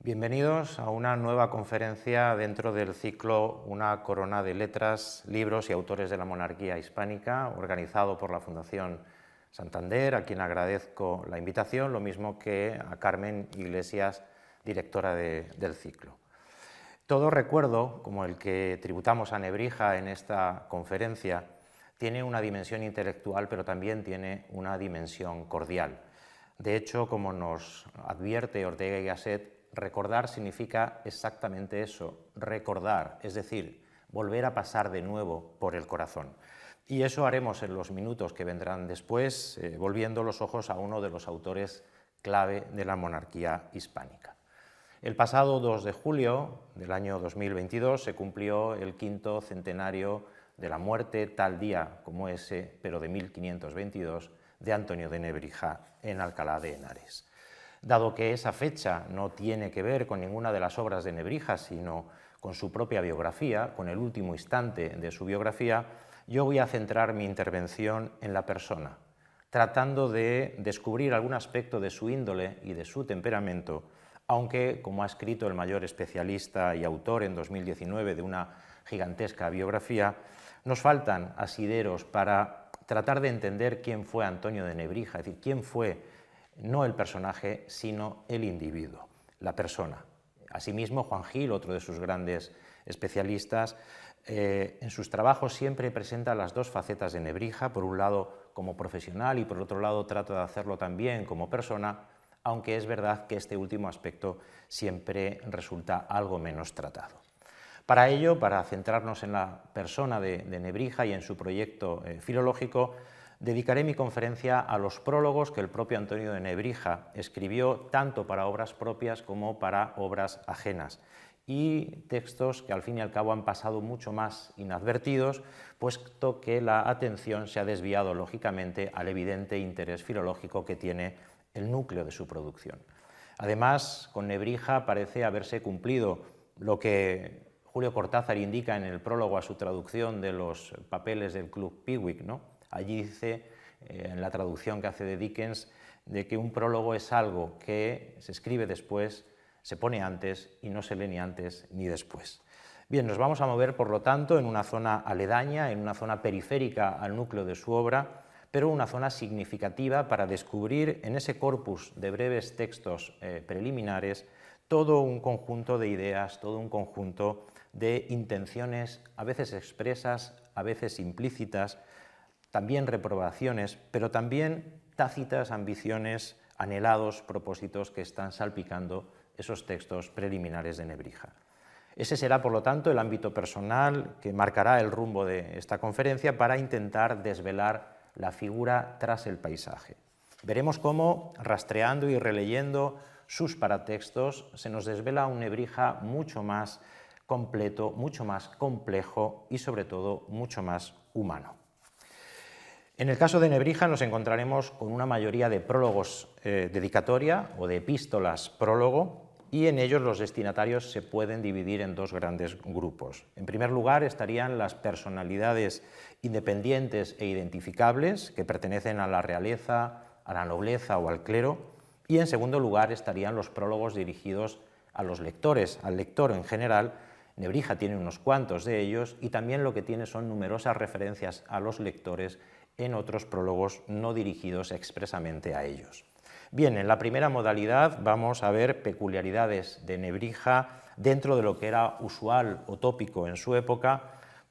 Bienvenidos a una nueva conferencia dentro del ciclo Una corona de letras, libros y autores de la monarquía hispánica, organizado por la Fundación Santander, a quien agradezco la invitación, lo mismo que a Carmen Iglesias, directora del ciclo. Todo recuerdo, como el que tributamos a Nebrija en esta conferencia, tiene una dimensión intelectual, pero también tiene una dimensión cordial. De hecho, como nos advierte Ortega y Gasset, recordar significa exactamente eso, recordar, es decir, volver a pasar de nuevo por el corazón. Y eso haremos en los minutos que vendrán después, volviendo los ojos a uno de los autores clave de la monarquía hispánica. El pasado 2 de julio del año 2022 se cumplió el 5º centenario de la muerte, tal día como ese, pero de 1522, de Antonio de Nebrija en Alcalá de Henares. Dado que esa fecha no tiene que ver con ninguna de las obras de Nebrija, sino con su propia biografía, con el último instante de su biografía, yo voy a centrar mi intervención en la persona, tratando de descubrir algún aspecto de su índole y de su temperamento, aunque, como ha escrito el mayor especialista y autor en 2019 de una gigantesca biografía, nos faltan asideros para tratar de entender quién fue Antonio de Nebrija, es decir, quién fue no el personaje, sino el individuo, la persona. Asimismo, Juan Gil, otro de sus grandes especialistas, en sus trabajos siempre presenta las dos facetas de Nebrija, por un lado como profesional y por otro lado trata de hacerlo también como persona, aunque es verdad que este último aspecto siempre resulta algo menos tratado. Para ello, para centrarnos en la persona de Nebrija y en su proyecto filológico, dedicaré mi conferencia a los prólogos que el propio Antonio de Nebrija escribió tanto para obras propias como para obras ajenas, y textos que al fin y al cabo han pasado mucho más inadvertidos, puesto que la atención se ha desviado lógicamente al evidente interés filológico que tiene el núcleo de su producción. Además, con Nebrija parece haberse cumplido lo que Julio Cortázar indica en el prólogo a su traducción de los papeles del Club Pickwick, ¿no? Allí dice, en la traducción que hace de Dickens, de que un prólogo es algo que se escribe después, se pone antes y no se lee ni antes ni después. Bien, nos vamos a mover, por lo tanto, en una zona aledaña, en una zona periférica al núcleo de su obra, pero una zona significativa para descubrir en ese corpus de breves textos preliminares todo un conjunto de ideas, todo un conjunto de intenciones, a veces expresas, a veces implícitas, también reprobaciones, pero también tácitas ambiciones, anhelados propósitos que están salpicando esos textos preliminares de Nebrija. Ese será, por lo tanto, el ámbito personal que marcará el rumbo de esta conferencia para intentar desvelar la figura tras el paisaje. Veremos cómo, rastreando y releyendo sus paratextos, se nos desvela un Nebrija mucho más completo, mucho más complejo y, sobre todo, mucho más humano. En el caso de Nebrija nos encontraremos con una mayoría de prólogos dedicatoria o de epístolas prólogo, y en ellos los destinatarios se pueden dividir en dos grandes grupos. En primer lugar estarían las personalidades independientes e identificables que pertenecen a la realeza, a la nobleza o al clero, y en segundo lugar estarían los prólogos dirigidos a los lectores, al lector en general. Nebrija tiene unos cuantos de ellos y también lo que tiene son numerosas referencias a los lectores en otros prólogos no dirigidos expresamente a ellos. Bien, en la primera modalidad vamos a ver peculiaridades de Nebrija dentro de lo que era usual o tópico en su época,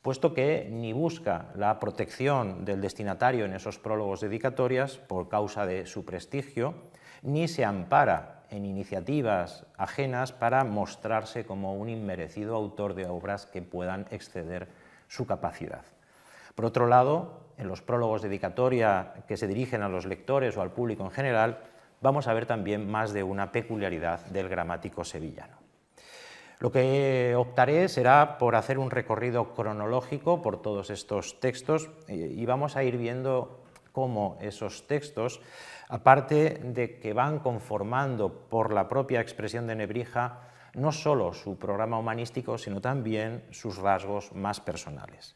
puesto que ni busca la protección del destinatario en esos prólogos dedicatorias por causa de su prestigio, ni se ampara en iniciativas ajenas para mostrarse como un inmerecido autor de obras que puedan exceder su capacidad. Por otro lado, en los prólogos dedicatoria que se dirigen a los lectores o al público en general, vamos a ver también más de una peculiaridad del gramático sevillano. Lo que optaré será por hacer un recorrido cronológico por todos estos textos y vamos a ir viendo cómo esos textos, aparte de que van conformando por la propia expresión de Nebrija no solo su programa humanístico, sino también sus rasgos más personales.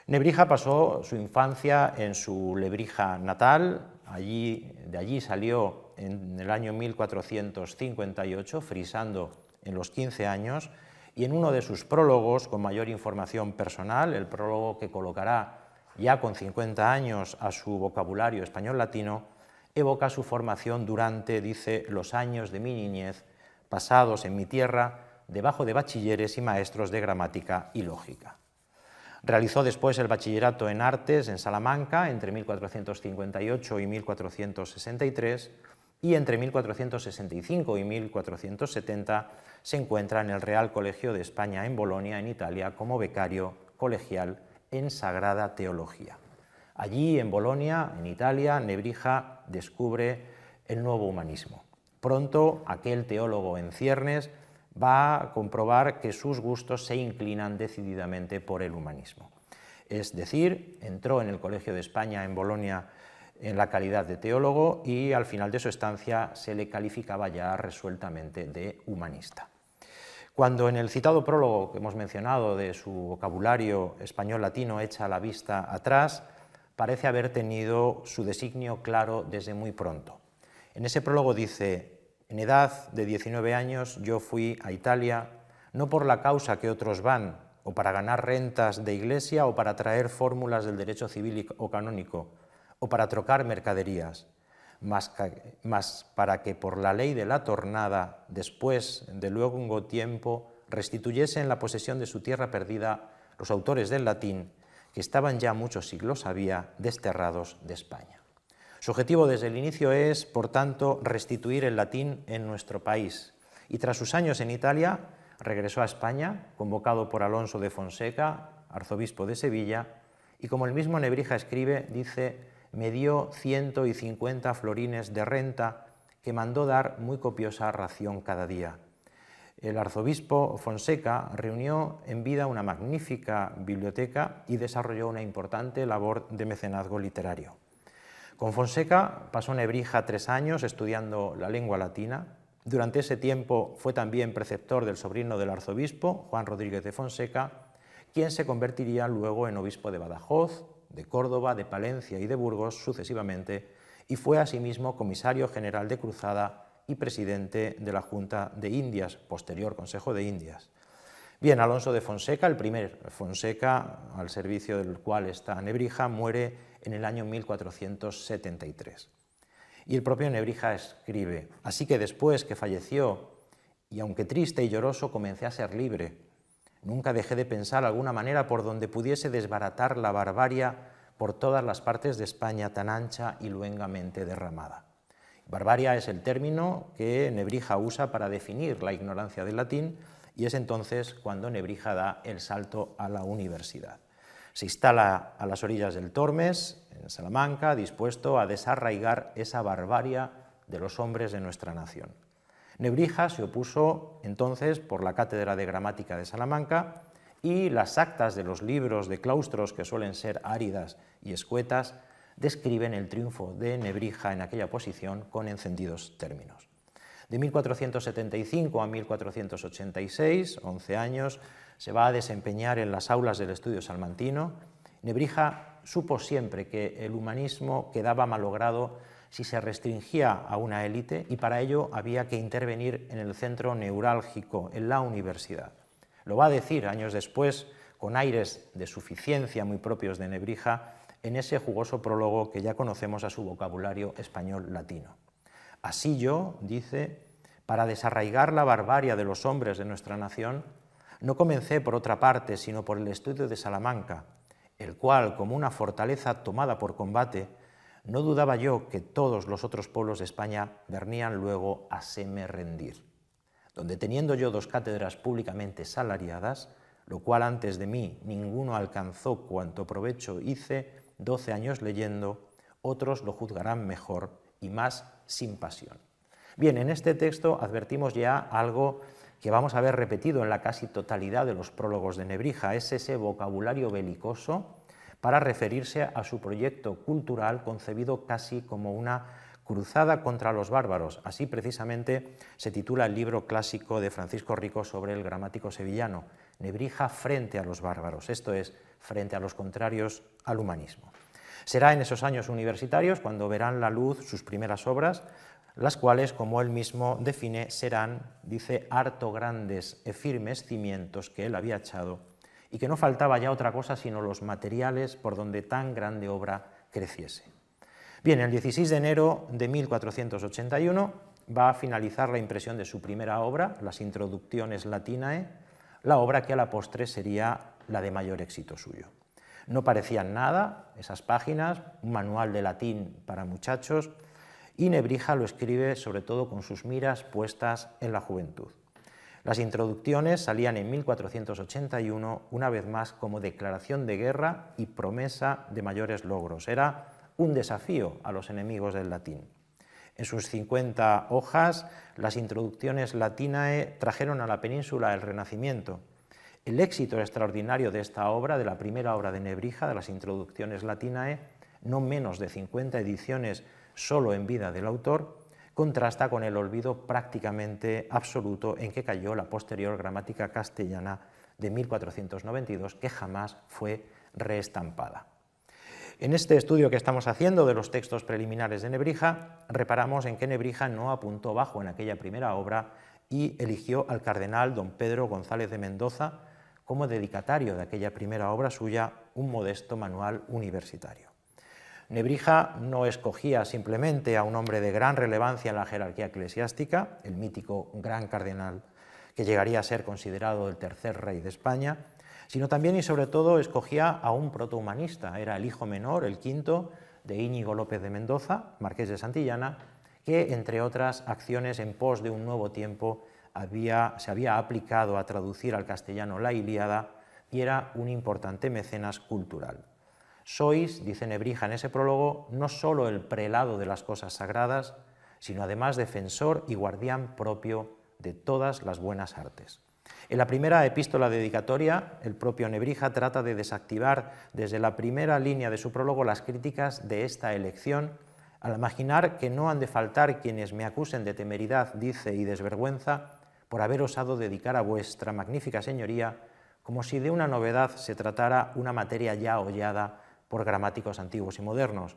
Nebrija pasó su infancia en su Lebrija natal, de allí salió en el año 1458, frisando en los 15 años, y en uno de sus prólogos, con mayor información personal, el prólogo que colocará ya con 50 años a su vocabulario español-latino, evoca su formación durante, dice, los años de mi niñez, pasados en mi tierra, debajo de bachilleres y maestros de gramática y lógica. Realizó después el bachillerato en artes en Salamanca entre 1458 y 1463 y entre 1465 y 1470 se encuentra en el Real Colegio de España en Bolonia, en Italia, como becario colegial en Sagrada Teología. Allí, en Bolonia, en Italia, Nebrija descubre el nuevo humanismo. Pronto, aquel teólogo en ciernes va a comprobar que sus gustos se inclinan decididamente por el humanismo. Es decir, entró en el Colegio de España en Bolonia en la calidad de teólogo y al final de su estancia se le calificaba ya resueltamente de humanista. Cuando en el citado prólogo que hemos mencionado de su vocabulario español-latino echa la vista atrás, parece haber tenido su designio claro desde muy pronto. En ese prólogo dice: en edad de 19 años yo fui a Italia, no por la causa que otros van, o para ganar rentas de iglesia, o para traer fórmulas del derecho civil o canónico, o para trocar mercaderías, mas para que por la ley de la tornada, después de luego tiempo, restituyesen la posesión de su tierra perdida los autores del latín, que estaban ya muchos siglos había desterrados de España. Su objetivo desde el inicio es, por tanto, restituir el latín en nuestro país, y tras sus años en Italia regresó a España, convocado por Alonso de Fonseca, arzobispo de Sevilla, y como el mismo Nebrija escribe, dice: me dio 150 florines de renta que mandó dar muy copiosa ración cada día. El arzobispo Fonseca reunió en vida una magnífica biblioteca y desarrolló una importante labor de mecenazgo literario. Con Fonseca pasó Nebrija 3 años estudiando la lengua latina. Durante ese tiempo fue también preceptor del sobrino del arzobispo, Juan Rodríguez de Fonseca, quien se convertiría luego en obispo de Badajoz, de Córdoba, de Palencia y de Burgos sucesivamente, y fue asimismo comisario general de Cruzada y presidente de la Junta de Indias, posterior Consejo de Indias. Bien, Alonso de Fonseca, el primer Fonseca al servicio del cual está Nebrija, muere en el año 1473. Y el propio Nebrija escribe: así que después que falleció, y aunque triste y lloroso, comencé a ser libre. Nunca dejé de pensar alguna manera por donde pudiese desbaratar la barbarie por todas las partes de España tan ancha y luengamente derramada. Barbarie es el término que Nebrija usa para definir la ignorancia del latín, y es entonces cuando Nebrija da el salto a la universidad. Se instala a las orillas del Tormes, en Salamanca, dispuesto a desarraigar esa barbarie de los hombres de nuestra nación. Nebrija se opuso entonces por la Cátedra de Gramática de Salamanca, y las actas de los libros de claustros, que suelen ser áridas y escuetas, describen el triunfo de Nebrija en aquella posición con encendidos términos. De 1475 a 1486, 11 años, se va a desempeñar en las aulas del estudio salmantino. Nebrija supo siempre que el humanismo quedaba malogrado si se restringía a una élite, y para ello había que intervenir en el centro neurálgico, en la universidad. Lo va a decir años después, con aires de suficiencia muy propios de Nebrija, en ese jugoso prólogo que ya conocemos a su vocabulario español-latino. Así yo, dice, para desarraigar la barbarie de los hombres de nuestra nación, no comencé por otra parte, sino por el estudio de Salamanca, el cual, como una fortaleza tomada por combate, no dudaba yo que todos los otros pueblos de España venían luego a seme rendir, donde teniendo yo 2 cátedras públicamente salariadas, lo cual antes de mí ninguno alcanzó cuanto provecho hice, 12 años leyendo, otros lo juzgarán mejor y más sin pasión. Bien, en este texto advertimos ya algo que vamos a ver repetido en la casi totalidad de los prólogos de Nebrija, es ese vocabulario belicoso para referirse a su proyecto cultural concebido casi como una cruzada contra los bárbaros. Así precisamente se titula el libro clásico de Francisco Rico sobre el gramático sevillano, Nebrija frente a los bárbaros, esto es, frente a los contrarios al humanismo. Será en esos años universitarios cuando verán la luz sus primeras obras, las cuales, como él mismo define, serán, dice, harto grandes e firmes cimientos que él había echado, y que no faltaba ya otra cosa sino los materiales por donde tan grande obra creciese. Bien, el 16 de enero de 1481 va a finalizar la impresión de su primera obra, las Introductiones Latinae, la obra que a la postre sería la de mayor éxito suyo. No parecían nada esas páginas, un manual de latín para muchachos, y Nebrija lo escribe sobre todo con sus miras puestas en la juventud. Las Introducciones salían en 1481, una vez más como declaración de guerra y promesa de mayores logros. Era un desafío a los enemigos del latín. En sus 50 hojas, las Introducciones Latinae trajeron a la península el Renacimiento. El éxito extraordinario de esta obra, de la primera obra de Nebrija, de las Introducciones Latinae, no menos de 50 ediciones solo en vida del autor, contrasta con el olvido prácticamente absoluto en que cayó la posterior gramática castellana de 1492, que jamás fue reestampada. En este estudio que estamos haciendo de los textos preliminares de Nebrija, reparamos en que Nebrija no apuntó bajo en aquella primera obra y eligió al cardenal don Pedro González de Mendoza como dedicatario de aquella primera obra suya, un modesto manual universitario. Nebrija no escogía simplemente a un hombre de gran relevancia en la jerarquía eclesiástica, el mítico gran cardenal que llegaría a ser considerado el tercer rey de España, sino también y sobre todo escogía a un protohumanista, era el hijo menor, el quinto, de Íñigo López de Mendoza, marqués de Santillana, que entre otras acciones en pos de un nuevo tiempo se había aplicado a traducir al castellano la Ilíada y era un importante mecenas cultural. Sois, dice Nebrija en ese prólogo, no solo el prelado de las cosas sagradas, sino además defensor y guardián propio de todas las buenas artes. En la primera epístola dedicatoria, el propio Nebrija trata de desactivar desde la primera línea de su prólogo las críticas de esta elección, al imaginar que no han de faltar quienes me acusen de temeridad, dice, y desvergüenza, por haber osado dedicar a vuestra magnífica señoría, como si de una novedad se tratara una materia ya hollada por gramáticos antiguos y modernos.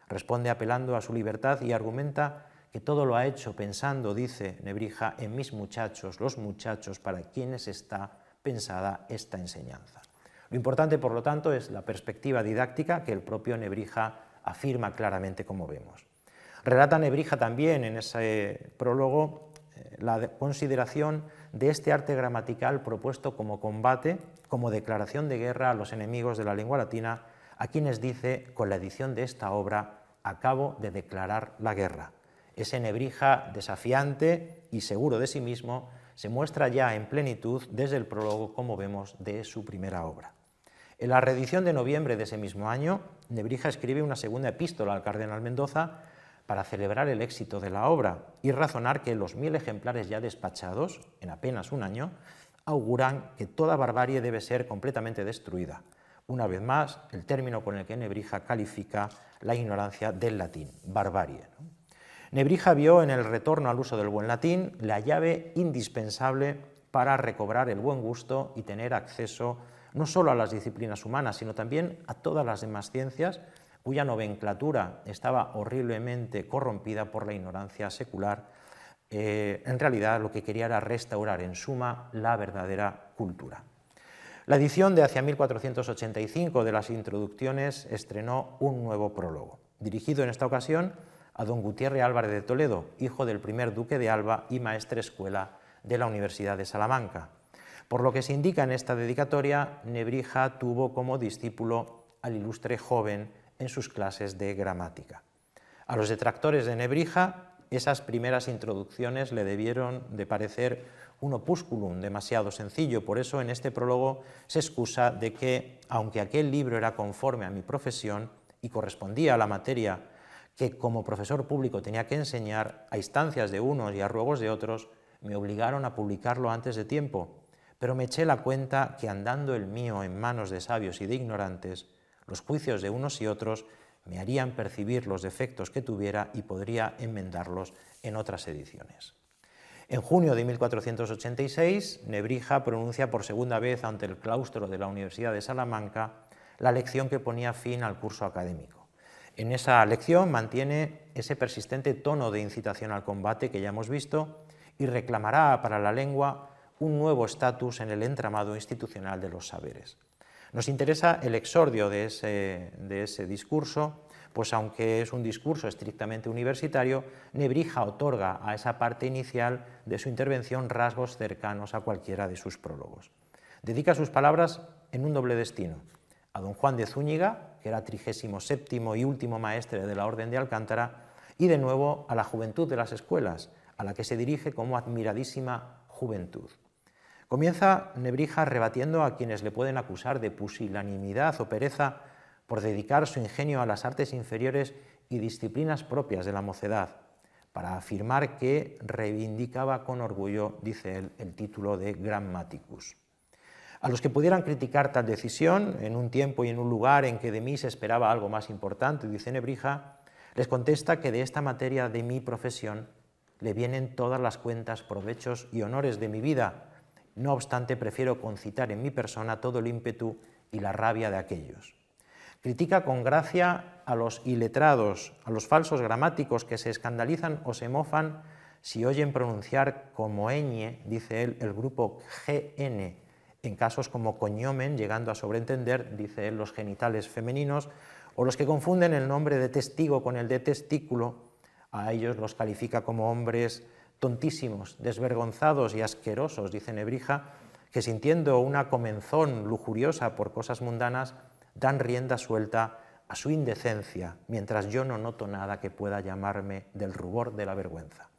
Responde apelando a su libertad y argumenta que todo lo ha hecho pensando, dice Nebrija, en mis muchachos, los muchachos para quienes está pensada esta enseñanza. Lo importante, por lo tanto, es la perspectiva didáctica que el propio Nebrija afirma claramente, como vemos. Relata Nebrija también en ese prólogo la consideración de este arte gramatical propuesto como combate, como declaración de guerra a los enemigos de la lengua latina, a quienes dice, con la edición de esta obra, acabo de declarar la guerra. Ese Nebrija desafiante y seguro de sí mismo se muestra ya en plenitud desde el prólogo, como vemos, de su primera obra. En la reedición de noviembre de ese mismo año, Nebrija escribe una segunda epístola al cardenal Mendoza para celebrar el éxito de la obra y razonar que los 1000 ejemplares ya despachados, en apenas un año, auguran que toda barbarie debe ser completamente destruida. Una vez más, el término con el que Nebrija califica la ignorancia del latín, barbarie. Nebrija vio en el retorno al uso del buen latín la llave indispensable para recobrar el buen gusto y tener acceso no solo a las disciplinas humanas, sino también a todas las demás ciencias, cuya nomenclatura estaba horriblemente corrompida por la ignorancia secular. En realidad lo que quería era restaurar, en suma, la verdadera cultura. La edición de hacia 1485 de las Introducciones estrenó un nuevo prólogo, dirigido en esta ocasión a don Gutiérrez Álvarez de Toledo, hijo del primer duque de Alba y maestre escuela de la Universidad de Salamanca. Por lo que se indica en esta dedicatoria, Nebrija tuvo como discípulo al ilustre joven en sus clases de gramática. A los detractores de Nebrija, esas primeras introducciones le debieron de parecer un opúsculum demasiado sencillo, por eso en este prólogo se excusa de que, aunque aquel libro era conforme a mi profesión y correspondía a la materia que como profesor público tenía que enseñar, a instancias de unos y a ruegos de otros, me obligaron a publicarlo antes de tiempo, pero me eché la cuenta que andando el mío en manos de sabios y de ignorantes, los juicios de unos y otros me harían percibir los defectos que tuviera y podría enmendarlos en otras ediciones. En junio de 1486, Nebrija pronuncia por segunda vez ante el claustro de la Universidad de Salamanca la lección que ponía fin al curso académico. En esa lección mantiene ese persistente tono de incitación al combate que ya hemos visto y reclamará para la lengua un nuevo estatus en el entramado institucional de los saberes. Nos interesa el exordio de ese discurso, pues aunque es un discurso estrictamente universitario, Nebrija otorga a esa parte inicial de su intervención rasgos cercanos a cualquiera de sus prólogos. Dedica sus palabras en un doble destino: a don Juan de Zúñiga, que era 37º y último maestre de la Orden de Alcántara, y de nuevo a la juventud de las escuelas, a la que se dirige como admiradísima juventud. Comienza Nebrija rebatiendo a quienes le pueden acusar de pusilanimidad o pereza por dedicar su ingenio a las artes inferiores y disciplinas propias de la mocedad, para afirmar que reivindicaba con orgullo, dice él, el título de Grammaticus. A los que pudieran criticar tal decisión, en un tiempo y en un lugar en que de mí se esperaba algo más importante, dice Nebrija, les contesta que de esta materia de mi profesión le vienen todas las cuentas, provechos y honores de mi vida. No obstante, prefiero concitar en mi persona todo el ímpetu y la rabia de aquellos. Critica con gracia a los iletrados, a los falsos gramáticos que se escandalizan o se mofan si oyen pronunciar como ñ, dice él, el grupo GN, en casos como coñomen, llegando a sobreentender, dice él, los genitales femeninos, o los que confunden el nombre de testigo con el de testículo, a ellos los califica como hombres tontísimos, desvergonzados y asquerosos, dice Nebrija, que sintiendo una comenzón lujuriosa por cosas mundanas, dan rienda suelta a su indecencia, mientras yo no noto nada que pueda llamarme del rubor de la vergüenza.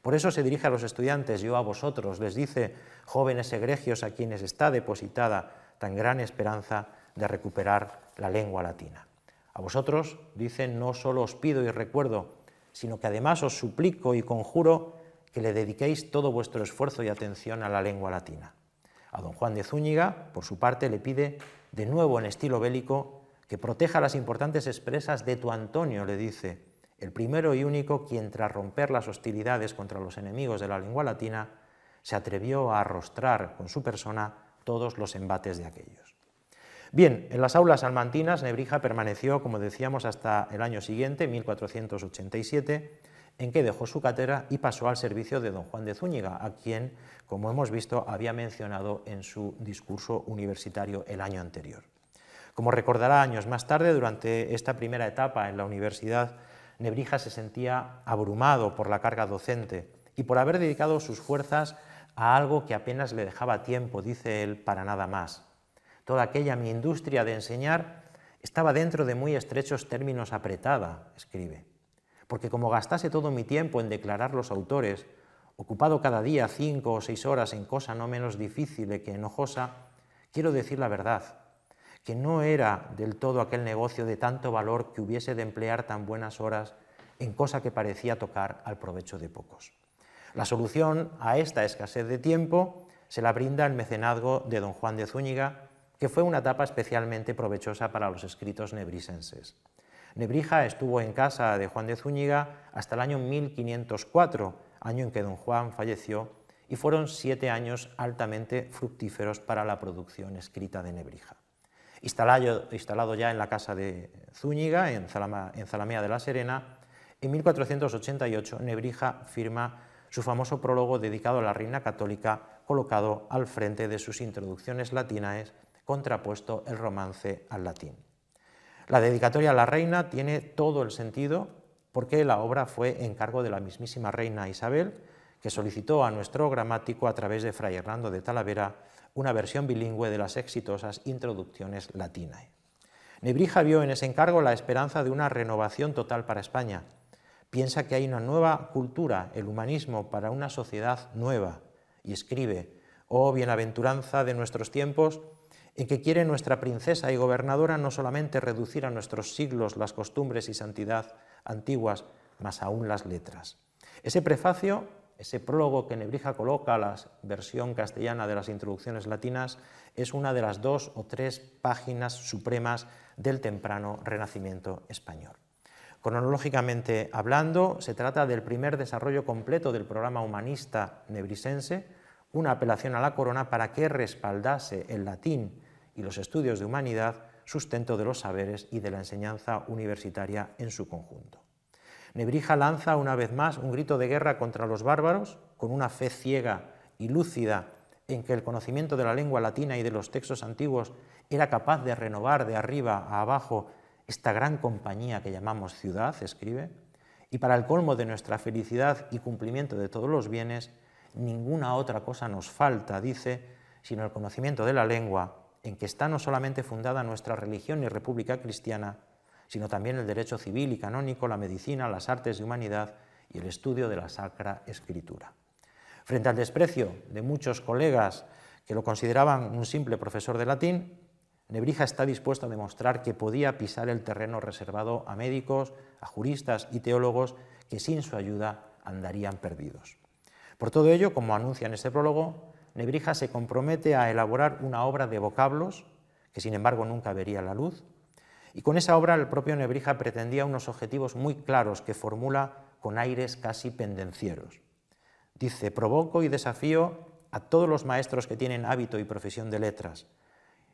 Por eso se dirige a los estudiantes: yo a vosotros, les dice, jóvenes egregios a quienes está depositada tan gran esperanza de recuperar la lengua latina. A vosotros, dice, no solo os pido y recuerdo, sino que además os suplico y conjuro que le dediquéis todo vuestro esfuerzo y atención a la lengua latina. A don Juan de Zúñiga, por su parte, le pide, de nuevo en estilo bélico, que proteja las importantes expresas de tu Antonio, le dice, el primero y único quien, tras romper las hostilidades contra los enemigos de la lengua latina, se atrevió a arrostrar con su persona todos los embates de aquellos. Bien, en las aulas salmantinas Nebrija permaneció, como decíamos, hasta el año siguiente, 1487, en que dejó su cátedra y pasó al servicio de don Juan de Zúñiga, a quien, como hemos visto, había mencionado en su discurso universitario el año anterior. Como recordará años más tarde, durante esta primera etapa en la universidad, Nebrija se sentía abrumado por la carga docente y por haber dedicado sus fuerzas a algo que apenas le dejaba tiempo, dice él, para nada más. Toda aquella mi industria de enseñar estaba dentro de muy estrechos términos apretada, escribe, porque como gastase todo mi tiempo en declarar los autores, ocupado cada día 5 o 6 horas en cosa no menos difícil que enojosa, quiero decir la verdad, que no era del todo aquel negocio de tanto valor que hubiese de emplear tan buenas horas en cosa que parecía tocar al provecho de pocos. La solución a esta escasez de tiempo se la brinda el mecenazgo de don Juan de Zúñiga, que fue una etapa especialmente provechosa para los escritos nebrisenses. Nebrija estuvo en casa de Juan de Zúñiga hasta el año 1504, año en que don Juan falleció, y fueron 7 años altamente fructíferos para la producción escrita de Nebrija. Instalado ya en la casa de Zúñiga, en Zalamea de la Serena, en 1488 Nebrija firma su famoso prólogo dedicado a la reina católica, colocado al frente de sus introducciones latinaes, contrapuesto el romance al latín. La dedicatoria a la reina tiene todo el sentido porque la obra fue encargo de la mismísima reina Isabel, que solicitó a nuestro gramático, a través de fray Hernando de Talavera, una versión bilingüe de las exitosas introducciones latinae. Nebrija vio en ese encargo la esperanza de una renovación total para España. Piensa que hay una nueva cultura, el humanismo, para una sociedad nueva, y escribe: «Oh bienaventuranza de nuestros tiempos, en que quiere nuestra princesa y gobernadora no solamente reducir a nuestros siglos las costumbres y santidad antiguas, mas aún las letras». Ese prefacio, ese prólogo que Nebrija coloca a la versión castellana de las introducciones latinas, es una de las 2 o 3 páginas supremas del temprano Renacimiento español. Cronológicamente hablando, se trata del primer desarrollo completo del programa humanista nebrisense, una apelación a la corona para que respaldase el latín y los estudios de humanidad sustento de los saberes y de la enseñanza universitaria en su conjunto. Nebrija lanza una vez más un grito de guerra contra los bárbaros, con una fe ciega y lúcida en que el conocimiento de la lengua latina y de los textos antiguos era capaz de renovar de arriba a abajo esta gran compañía que llamamos ciudad, escribe, y para el colmo de nuestra felicidad y cumplimiento de todos los bienes, ninguna otra cosa nos falta, dice, sino el conocimiento de la lengua, en que está no solamente fundada nuestra religión y república cristiana, sino también el derecho civil y canónico, la medicina, las artes de humanidad y el estudio de la Sacra Escritura. Frente al desprecio de muchos colegas que lo consideraban un simple profesor de latín, Nebrija está dispuesto a demostrar que podía pisar el terreno reservado a médicos, a juristas y teólogos que sin su ayuda andarían perdidos. Por todo ello, como anuncia en este prólogo, Nebrija se compromete a elaborar una obra de vocablos, que sin embargo nunca vería la luz, y con esa obra el propio Nebrija pretendía unos objetivos muy claros que formula con aires casi pendencieros. Dice: provoco y desafío a todos los maestros que tienen hábito y profesión de letras,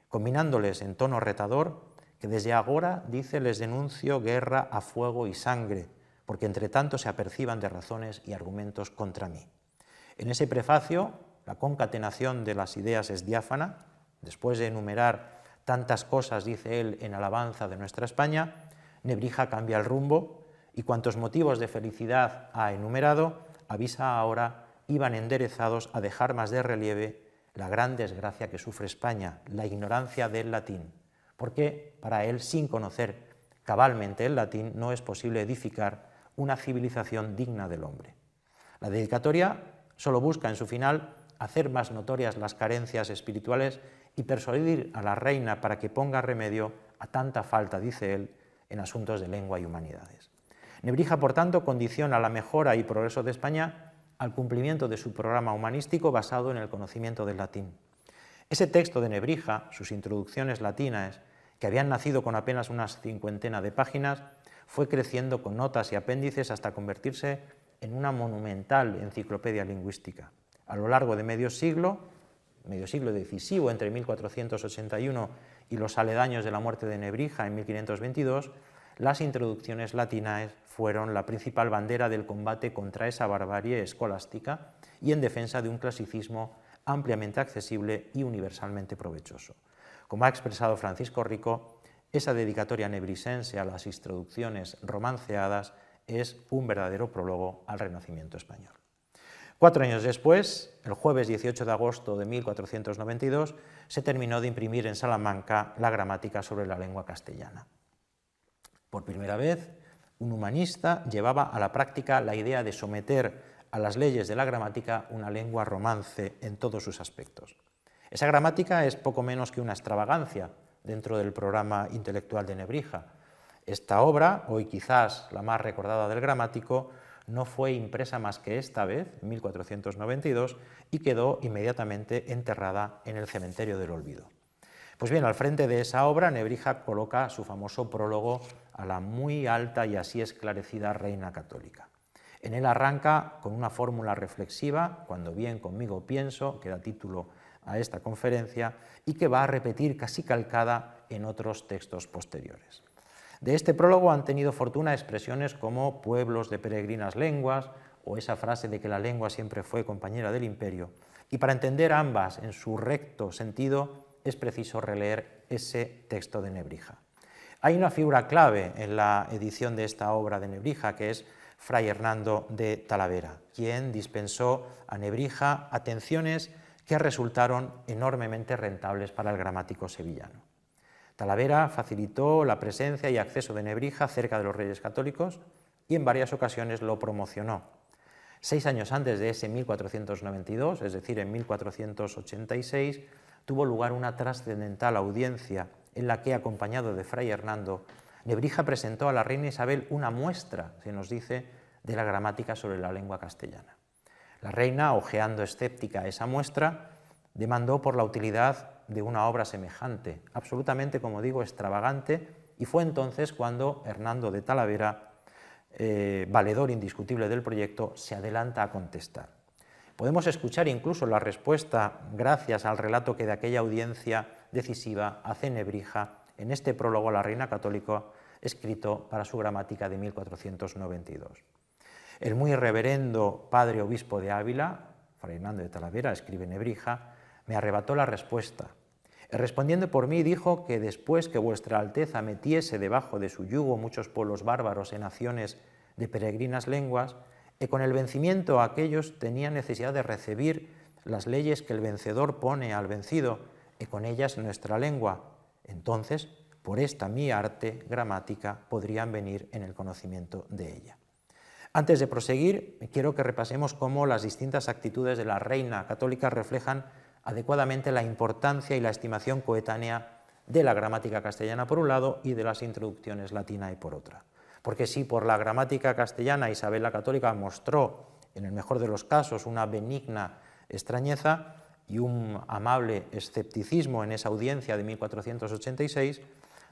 combinándoles en tono retador, que desde ahora, dice, les denuncio guerra a fuego y sangre, porque entre tanto se aperciban de razones y argumentos contra mí. En ese prefacio, la concatenación de las ideas es diáfana. Después de enumerar tantas cosas, dice él, en alabanza de nuestra España, Nebrija cambia el rumbo y cuantos motivos de felicidad ha enumerado, avisa ahora, iban enderezados a dejar más de relieve la gran desgracia que sufre España, la ignorancia del latín, porque para él, sin conocer cabalmente el latín, no es posible edificar una civilización digna del hombre. La dedicatoria solo busca en su final hacer más notorias las carencias espirituales y persuadir a la reina para que ponga remedio a tanta falta, dice él, en asuntos de lengua y humanidades. Nebrija, por tanto, condiciona la mejora y progreso de España al cumplimiento de su programa humanístico basado en el conocimiento del latín. Ese texto de Nebrija, sus introducciones latinas, que habían nacido con apenas unas 50 de páginas, fue creciendo con notas y apéndices hasta convertirse en una monumental enciclopedia lingüística. A lo largo de medio siglo decisivo entre 1481 y los aledaños de la muerte de Nebrija en 1522, las introducciones latinas fueron la principal bandera del combate contra esa barbarie escolástica y en defensa de un clasicismo ampliamente accesible y universalmente provechoso. Como ha expresado Francisco Rico, esa dedicatoria nebrisense a las introducciones romanceadas es un verdadero prólogo al Renacimiento español. 4 años después, el jueves 18 de agosto de 1492, se terminó de imprimir en Salamanca la gramática sobre la lengua castellana. Por primera vez, un humanista llevaba a la práctica la idea de someter a las leyes de la gramática una lengua romance en todos sus aspectos. Esa gramática es poco menos que una extravagancia dentro del programa intelectual de Nebrija. Esta obra, hoy quizás la más recordada del gramático, no fue impresa más que esta vez, en 1492, y quedó inmediatamente enterrada en el cementerio del olvido. Pues bien, al frente de esa obra, Nebrija coloca su famoso prólogo a la muy alta y así esclarecida reina católica. En él arranca con una fórmula reflexiva, cuando bien conmigo pienso, que da título a esta conferencia, y que va a repetir casi calcada en otros textos posteriores. De este prólogo han tenido fortuna expresiones como pueblos de peregrinas lenguas, o esa frase de que la lengua siempre fue compañera del imperio, y para entender ambas en su recto sentido es preciso releer ese texto de Nebrija. Hay una figura clave en la edición de esta obra de Nebrija, que es Fray Hernando de Talavera, quien dispensó a Nebrija atenciones que resultaron enormemente rentables para el gramático sevillano. Talavera facilitó la presencia y acceso de Nebrija cerca de los Reyes Católicos y en varias ocasiones lo promocionó. 6 años antes de ese 1492, es decir, en 1486, tuvo lugar una trascendental audiencia en la que, acompañado de Fray Hernando, Nebrija presentó a la reina Isabel una muestra, se nos dice, de la gramática sobre la lengua castellana. La reina, ojeando escéptica esa muestra, demandó por la utilidad de una obra semejante, absolutamente, como digo, extravagante, y fue entonces cuando Hernando de Talavera, valedor indiscutible del proyecto, se adelanta a contestar. Podemos escuchar incluso la respuesta, gracias al relato que de aquella audiencia decisiva hace Nebrija en este prólogo a la Reina Católica escrito para su gramática de 1492. El muy reverendo padre obispo de Ávila, Fray Hernando de Talavera, escribe Nebrija, me arrebató la respuesta. Respondiendo por mí, dijo que después que vuestra Alteza metiese debajo de su yugo muchos pueblos bárbaros en naciones de peregrinas lenguas, y con el vencimiento aquellos tenían necesidad de recibir las leyes que el vencedor pone al vencido, y con ellas nuestra lengua. Entonces, por esta mi arte gramática, podrían venir en el conocimiento de ella. Antes de proseguir, quiero que repasemos cómo las distintas actitudes de la Reina Católica reflejan adecuadamente la importancia y la estimación coetánea de la gramática castellana por un lado y de las introducciones latinae por otra. Porque si por la gramática castellana Isabel la Católica mostró, en el mejor de los casos, una benigna extrañeza y un amable escepticismo en esa audiencia de 1486,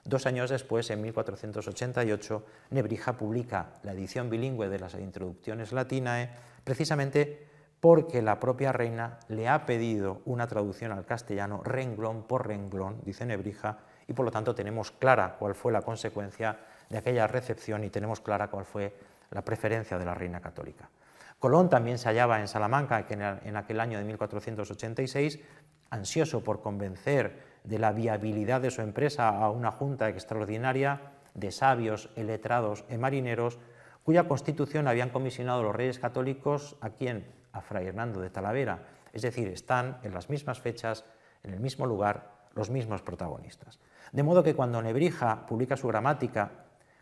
2 años después, en 1488, Nebrija publica la edición bilingüe de las introducciones latinae, precisamente porque la propia reina le ha pedido una traducción al castellano renglón por renglón, dice Nebrija, y por lo tanto tenemos clara cuál fue la consecuencia de aquella recepción y tenemos clara cuál fue la preferencia de la Reina Católica. Colón también se hallaba en Salamanca en aquel año de 1486, ansioso por convencer de la viabilidad de su empresa a una junta extraordinaria de sabios, letrados y marineros, cuya constitución habían comisionado los reyes católicos a Fray Hernando de Talavera, es decir, están en las mismas fechas, en el mismo lugar, los mismos protagonistas. De modo que cuando Nebrija publica su gramática,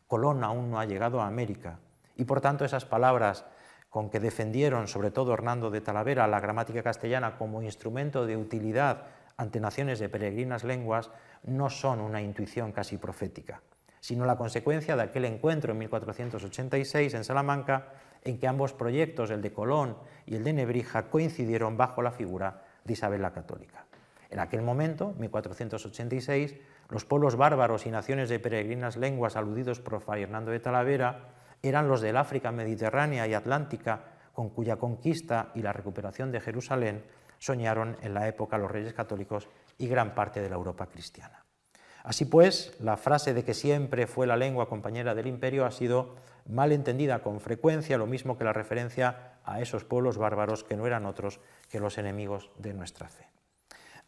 Colón aún no ha llegado a América, y por tanto esas palabras con que defendieron, sobre todo Hernando de Talavera, la gramática castellana como instrumento de utilidad ante naciones de peregrinas lenguas, no son una intuición casi profética, sino la consecuencia de aquel encuentro en 1486 en Salamanca, en que ambos proyectos, el de Colón y el de Nebrija, coincidieron bajo la figura de Isabel la Católica. En aquel momento, 1486, los pueblos bárbaros y naciones de peregrinas lenguas aludidos por Fray Hernando de Talavera eran los del África mediterránea y atlántica, con cuya conquista y la recuperación de Jerusalén soñaron en la época los reyes católicos y gran parte de la Europa cristiana. Así pues, la frase de que siempre fue la lengua compañera del imperio ha sido mal entendida con frecuencia, lo mismo que la referencia a esos pueblos bárbaros que no eran otros que los enemigos de nuestra fe.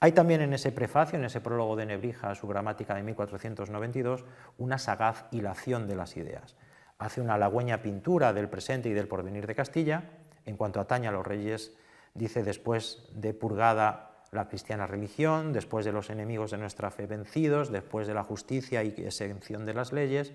Hay también en ese prefacio, en ese prólogo de Nebrija a su gramática de 1492, una sagaz hilación de las ideas. Hace una halagüeña pintura del presente y del porvenir de Castilla. En cuanto atañe a los reyes, dice: después de purgada la cristiana religión, después de los enemigos de nuestra fe vencidos, después de la justicia y exención de las leyes,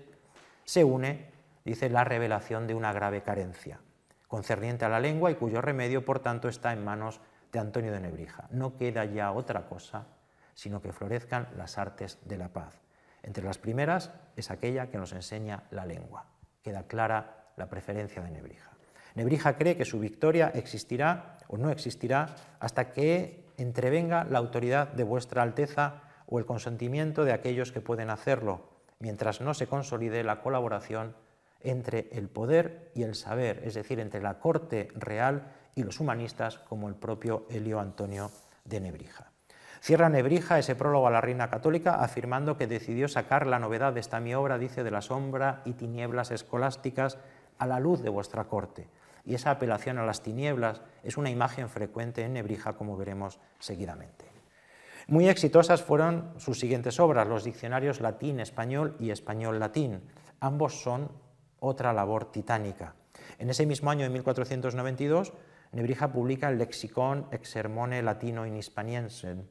se une, dice, la revelación de una grave carencia, concerniente a la lengua y cuyo remedio, por tanto, está en manos de Antonio de Nebrija. No queda ya otra cosa, sino que florezcan las artes de la paz. Entre las primeras es aquella que nos enseña la lengua. Queda clara la preferencia de Nebrija. Nebrija cree que su victoria existirá o no existirá hasta que entrevenga la autoridad de vuestra Alteza o el consentimiento de aquellos que pueden hacerlo, mientras no se consolide la colaboración entre el poder y el saber, es decir, entre la corte real y los humanistas como el propio Elio Antonio de Nebrija. Cierra Nebrija ese prólogo a la Reina Católica afirmando que decidió sacar la novedad de esta mi obra, dice, de la sombra y tinieblas escolásticas a la luz de vuestra corte. Y esa apelación a las tinieblas es una imagen frecuente en Nebrija, como veremos seguidamente. Muy exitosas fueron sus siguientes obras, los diccionarios latín-español y español-latín. Ambos son otra labor titánica. En ese mismo año de 1492, Nebrija publica el Lexicon ex sermone latino in hispaniensem,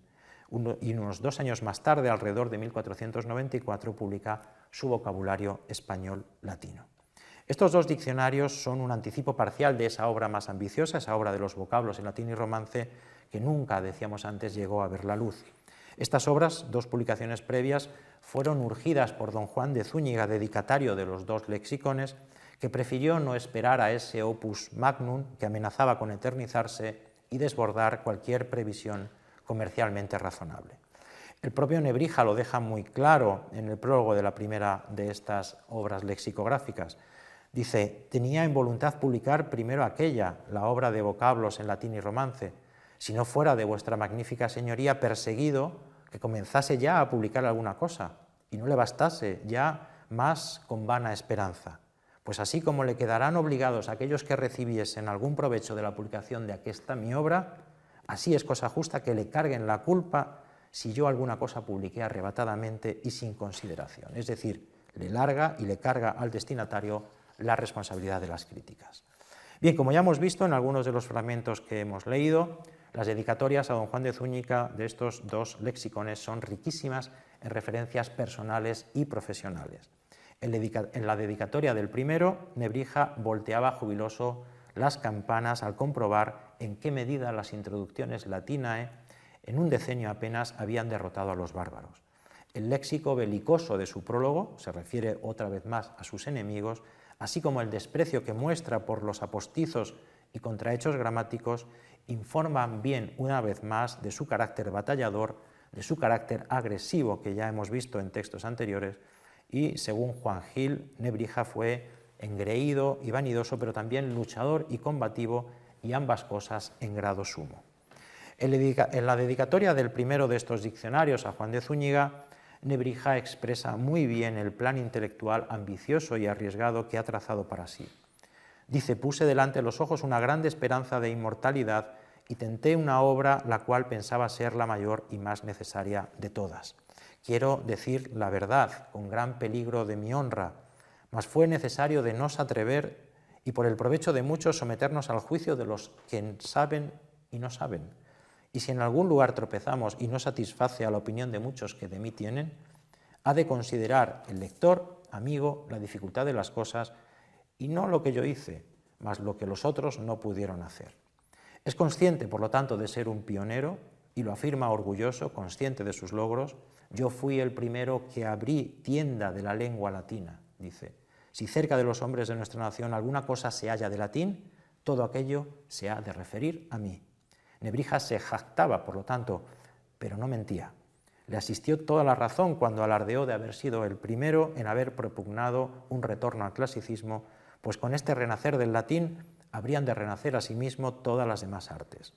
y unos 2 años más tarde, alrededor de 1494, publica su vocabulario español-latino. Estos 2 diccionarios son un anticipo parcial de esa obra más ambiciosa, esa obra de los vocablos en latín y romance, que nunca, decíamos antes, llegó a ver la luz. Estas obras, 2 publicaciones previas, fueron urgidas por don Juan de Zúñiga, dedicatario de los 2 lexicones, que prefirió no esperar a ese opus magnum que amenazaba con eternizarse y desbordar cualquier previsión comercialmente razonable. El propio Nebrija lo deja muy claro en el prólogo de la primera de estas obras lexicográficas. Dice: tenía en voluntad publicar primero aquella, la obra de vocablos en latín y romance, si no fuera de vuestra magnífica señoría perseguido que comenzase ya a publicar alguna cosa, y no le bastase ya más con vana esperanza. Pues así como le quedarán obligados aquellos que recibiesen algún provecho de la publicación de aquesta mi obra, así es cosa justa que le carguen la culpa si yo alguna cosa publiqué arrebatadamente y sin consideración. Es decir, le larga y le carga al destinatario la responsabilidad de las críticas. Bien, como ya hemos visto en algunos de los fragmentos que hemos leído, las dedicatorias a don Juan de Zúñiga de estos dos lexicones son riquísimas en referencias personales y profesionales. En la dedicatoria del primero, Nebrija volteaba jubiloso las campanas al comprobar en qué medida las introducciones latinae en un decenio apenas habían derrotado a los bárbaros. El léxico belicoso de su prólogo se refiere otra vez más a sus enemigos, así como el desprecio que muestra por los apostizos y contrahechos gramáticos, informan bien una vez más de su carácter batallador, de su carácter agresivo que ya hemos visto en textos anteriores, y según Juan Gil, Nebrija fue engreído y vanidoso, pero también luchador y combativo, y ambas cosas en grado sumo. En la dedicatoria del primero de estos diccionarios a Juan de Zúñiga, Nebrija expresa muy bien el plan intelectual ambicioso y arriesgado que ha trazado para sí. Dice: puse delante de los ojos una grande esperanza de inmortalidad y tenté una obra la cual pensaba ser la mayor y más necesaria de todas. Quiero decir la verdad, con gran peligro de mi honra, mas fue necesario de nos atrever y por el provecho de muchos someternos al juicio de los que saben y no saben. Y si en algún lugar tropezamos y no satisface a la opinión de muchos que de mí tienen, ha de considerar el lector, amigo, la dificultad de las cosas y no lo que yo hice, mas lo que los otros no pudieron hacer. Es consciente, por lo tanto, de ser un pionero y lo afirma orgulloso, consciente de sus logros. Yo fui el primero que abrí tienda de la lengua latina, dice. Si cerca de los hombres de nuestra nación alguna cosa se halla de latín, todo aquello se ha de referir a mí. Nebrija se jactaba, por lo tanto, pero no mentía. Le asistió toda la razón cuando alardeó de haber sido el primero en haber propugnado un retorno al clasicismo, pues con este renacer del latín habrían de renacer asimismo todas las demás artes.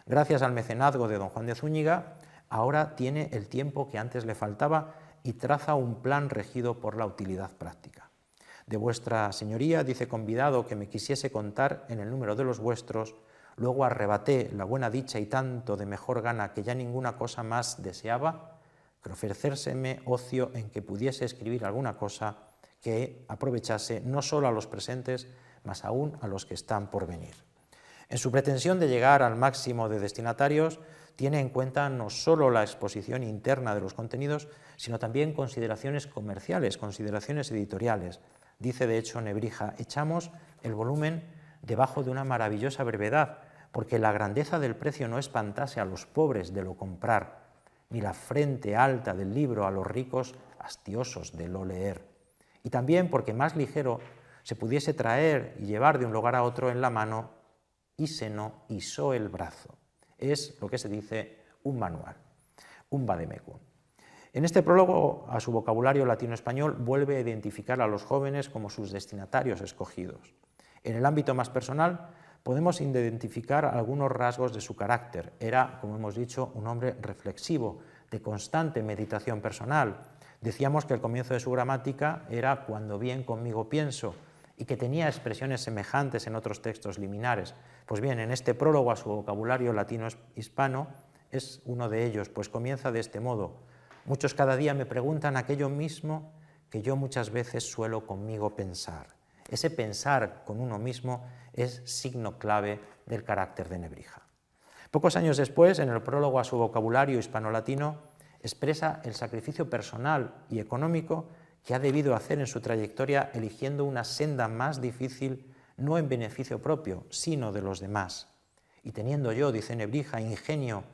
Gracias al mecenazgo de don Juan de Zúñiga, ahora tiene el tiempo que antes le faltaba y traza un plan regido por la utilidad práctica. De vuestra señoría, dice convidado, que me quisiese contar en el número de los vuestros, luego arrebaté la buena dicha y tanto de mejor gana que ya ninguna cosa más deseaba, que ofrecérseme ocio en que pudiese escribir alguna cosa que aprovechase no solo a los presentes, mas aún a los que están por venir. En su pretensión de llegar al máximo de destinatarios, tiene en cuenta no solo la exposición interna de los contenidos, sino también consideraciones comerciales, consideraciones editoriales. Dice, de hecho, Nebrija: echamos el volumen debajo de una maravillosa brevedad, porque la grandeza del precio no espantase a los pobres de lo comprar, ni la frente alta del libro a los ricos hastiosos de lo leer. Y también porque más ligero se pudiese traer y llevar de un lugar a otro en la mano, y se no hisó el brazo. Es lo que se dice un manual, un vademecum. En este prólogo a su vocabulario latino-español vuelve a identificar a los jóvenes como sus destinatarios escogidos. En el ámbito más personal podemos identificar algunos rasgos de su carácter. Era, como hemos dicho, un hombre reflexivo, de constante meditación personal. Decíamos que el comienzo de su gramática era «cuando bien conmigo pienso», y que tenía expresiones semejantes en otros textos liminares. Pues bien, en este prólogo a su vocabulario latino-hispano es uno de ellos, pues comienza de este modo: muchos cada día me preguntan aquello mismo que yo muchas veces suelo conmigo pensar. Ese pensar con uno mismo es signo clave del carácter de Nebrija. Pocos años después, en el prólogo a su vocabulario hispano-latino, expresa el sacrificio personal y económico que ha debido hacer en su trayectoria, eligiendo una senda más difícil, no en beneficio propio, sino de los demás. Y teniendo yo, dice Nebrija, ingenio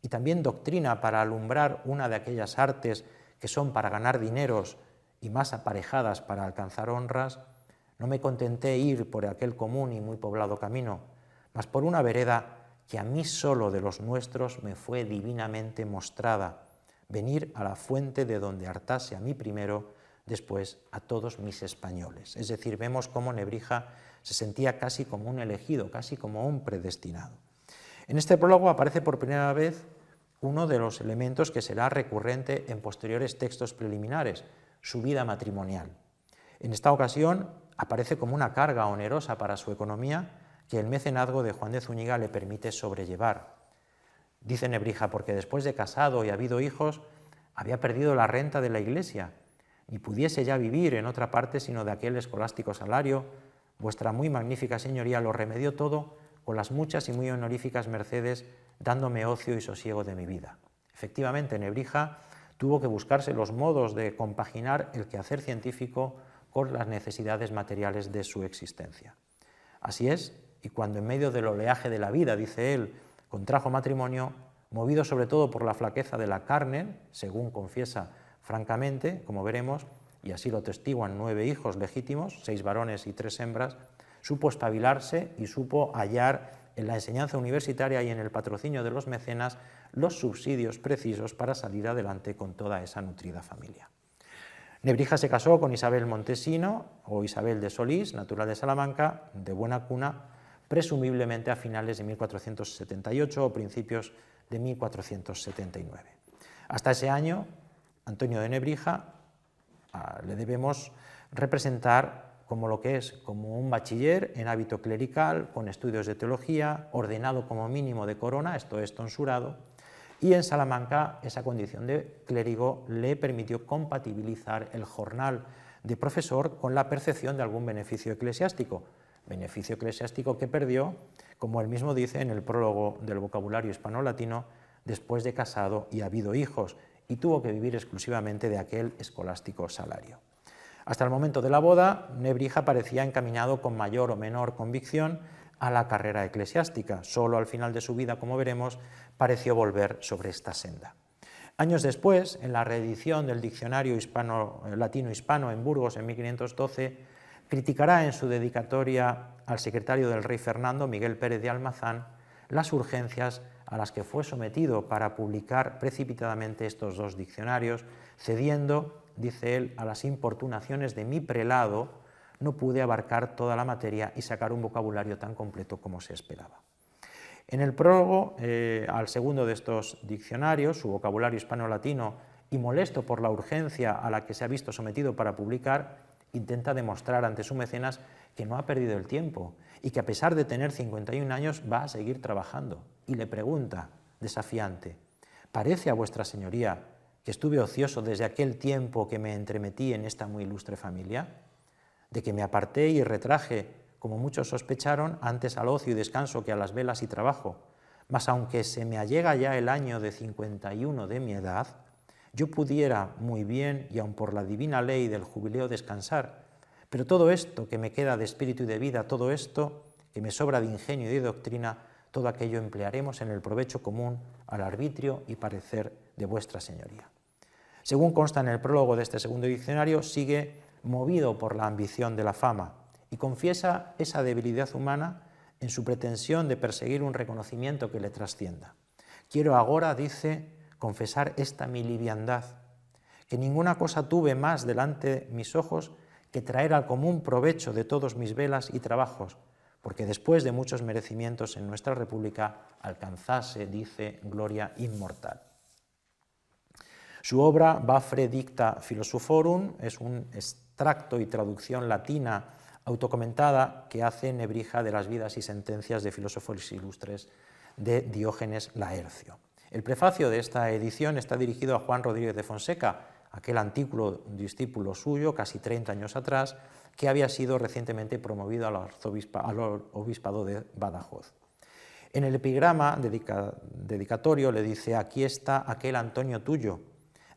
y también doctrina para alumbrar una de aquellas artes que son para ganar dineros y más aparejadas para alcanzar honras, no me contenté ir por aquel común y muy poblado camino, mas por una vereda que a mí solo de los nuestros me fue divinamente mostrada, venir a la fuente de donde hartase a mí primero, después a todos mis españoles. Es decir, vemos cómo Nebrija se sentía casi como un elegido, casi como un predestinado. En este prólogo aparece por primera vez uno de los elementos que será recurrente en posteriores textos preliminares, su vida matrimonial. En esta ocasión aparece como una carga onerosa para su economía que el mecenazgo de Juan de Zúñiga le permite sobrellevar. Dice Nebrija, porque después de casado y habido hijos, había perdido la renta de la iglesia, ni pudiese ya vivir en otra parte sino de aquel escolástico salario. Vuestra muy magnífica señoría lo remedió todo con las muchas y muy honoríficas mercedes, dándome ocio y sosiego de mi vida. Efectivamente, Nebrija tuvo que buscarse los modos de compaginar el quehacer científico con las necesidades materiales de su existencia. Así es, y cuando en medio del oleaje de la vida, dice él, contrajo matrimonio, movido sobre todo por la flaqueza de la carne, según confiesa francamente, como veremos, y así lo testiguan 9 hijos legítimos, 6 varones y 3 hembras, supo espabilarse y supo hallar en la enseñanza universitaria y en el patrocinio de los mecenas los subsidios precisos para salir adelante con toda esa nutrida familia. Nebrija se casó con Isabel Montesino, o Isabel de Solís, natural de Salamanca, de buena cuna, presumiblemente a finales de 1478 o principios de 1479. Hasta ese año, Antonio de Nebrija le debemos representar como lo que es, como un bachiller en hábito clerical, con estudios de teología, ordenado como mínimo de corona, esto es tonsurado, y en Salamanca esa condición de clérigo le permitió compatibilizar el jornal de profesor con la percepción de algún beneficio eclesiástico que perdió, como él mismo dice en el prólogo del vocabulario hispano-latino, después de casado y habido hijos, y tuvo que vivir exclusivamente de aquel escolástico salario. Hasta el momento de la boda, Nebrija parecía encaminado con mayor o menor convicción a la carrera eclesiástica. Solo al final de su vida, como veremos, pareció volver sobre esta senda. Años después, en la reedición del diccionario latino-hispano en Burgos en 1512, criticará en su dedicatoria al secretario del rey Fernando, Miguel Pérez de Almazán, las urgencias a las que fue sometido para publicar precipitadamente estos 2 diccionarios, cediendo, dice él, a las importunaciones de mi prelado, no pude abarcar toda la materia y sacar un vocabulario tan completo como se esperaba. En el prólogo al segundo de estos diccionarios, su vocabulario hispano-latino, y molesto por la urgencia a la que se ha visto sometido para publicar, intenta demostrar ante su mecenas que no ha perdido el tiempo y que a pesar de tener 51 años va a seguir trabajando. Y le pregunta, desafiante, ¿parece a vuestra señoría que estuve ocioso desde aquel tiempo que me entremetí en esta muy ilustre familia? De que me aparté y retraje, como muchos sospecharon, antes al ocio y descanso que a las velas y trabajo. Mas aunque se me allega ya el año de 51 de mi edad, yo pudiera muy bien, y aun por la divina ley del jubileo, descansar, pero todo esto que me queda de espíritu y de vida, todo esto que me sobra de ingenio y de doctrina, todo aquello emplearemos en el provecho común al arbitrio y parecer de vuestra señoría. Según consta en el prólogo de este segundo diccionario, sigue movido por la ambición de la fama y confiesa esa debilidad humana en su pretensión de perseguir un reconocimiento que le trascienda. Quiero ahora, dice, confesar esta mi liviandad, que ninguna cosa tuve más delante mis ojos que traer al común provecho de todos mis velas y trabajos, porque después de muchos merecimientos en nuestra república alcanzase, dice, gloria inmortal. Su obra Vafre Dicta Philosophorum es un extracto y traducción latina autocomentada que hace Nebrija de las vidas y sentencias de filósofos ilustres de Diógenes Laercio. El prefacio de esta edición está dirigido a Juan Rodríguez de Fonseca, aquel antiguo discípulo suyo, casi 30 años atrás, que había sido recientemente promovido al obispado de Badajoz. En el epigrama dedicatorio le dice: aquí está aquel Antonio tuyo,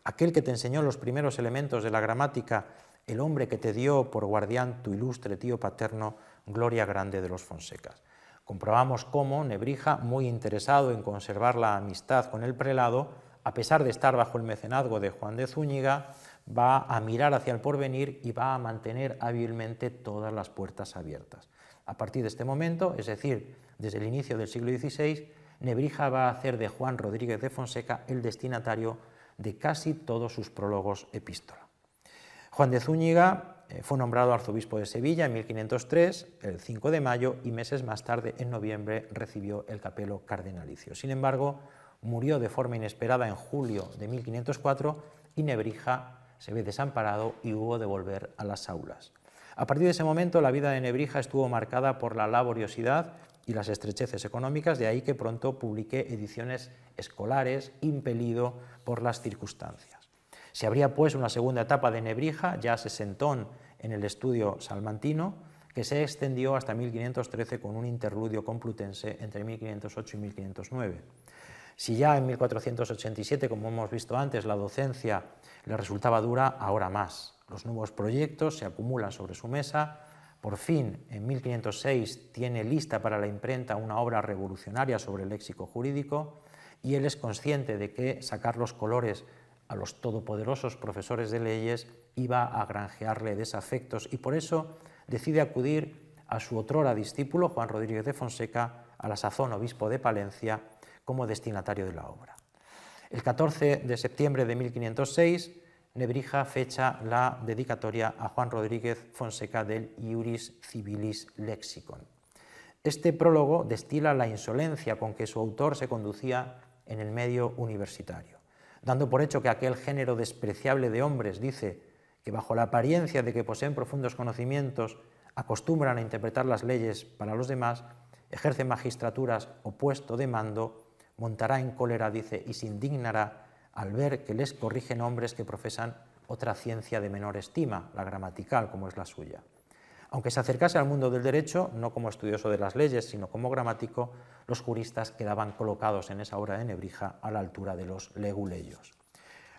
aquel que te enseñó los primeros elementos de la gramática, el hombre que te dio por guardián tu ilustre tío paterno, gloria grande de los Fonsecas. Comprobamos cómo Nebrija, muy interesado en conservar la amistad con el prelado, a pesar de estar bajo el mecenazgo de Juan de Zúñiga, va a mirar hacia el porvenir y va a mantener hábilmente todas las puertas abiertas. A partir de este momento, es decir, desde el inicio del siglo XVI, Nebrija va a hacer de Juan Rodríguez de Fonseca el destinatario de casi todos sus prólogos epístola. Juan de Zúñiga fue nombrado arzobispo de Sevilla en 1503, el 5 de mayo, y meses más tarde, en noviembre, recibió el capelo cardenalicio. Sin embargo, Murió de forma inesperada en julio de 1504 y Nebrija se ve desamparado y hubo de volver a las aulas. A partir de ese momento, la vida de Nebrija estuvo marcada por la laboriosidad y las estrecheces económicas, de ahí que pronto publique ediciones escolares, impelido por las circunstancias. Se abría pues una segunda etapa de Nebrija, ya sesentón en el estudio salmantino, que se extendió hasta 1513 con un interludio complutense entre 1508 y 1509. Si ya en 1487, como hemos visto antes, la docencia le resultaba dura, ahora más. Los nuevos proyectos se acumulan sobre su mesa. Por fin, en 1506, tiene lista para la imprenta una obra revolucionaria sobre el léxico jurídico y él es consciente de que sacar los colores a los todopoderosos profesores de leyes iba a granjearle desafectos y por eso decide acudir a su otrora discípulo, Juan Rodríguez de Fonseca, a la sazón obispo de Palencia, como destinatario de la obra. El 14 de septiembre de 1506, Nebrija fecha la dedicatoria a Juan Rodríguez Fonseca del Iuris Civilis Lexicon. Este prólogo destila la insolencia con que su autor se conducía en el medio universitario, dando por hecho que aquel género despreciable de hombres, dice, que bajo la apariencia de que poseen profundos conocimientos, acostumbran a interpretar las leyes para los demás, ejercen magistraturas o puesto de mando, montará en cólera, dice, y se indignará al ver que les corrigen hombres que profesan otra ciencia de menor estima, la gramatical, como es la suya. Aunque se acercase al mundo del derecho, no como estudioso de las leyes, sino como gramático, los juristas quedaban colocados en esa obra de Nebrija a la altura de los leguleyos.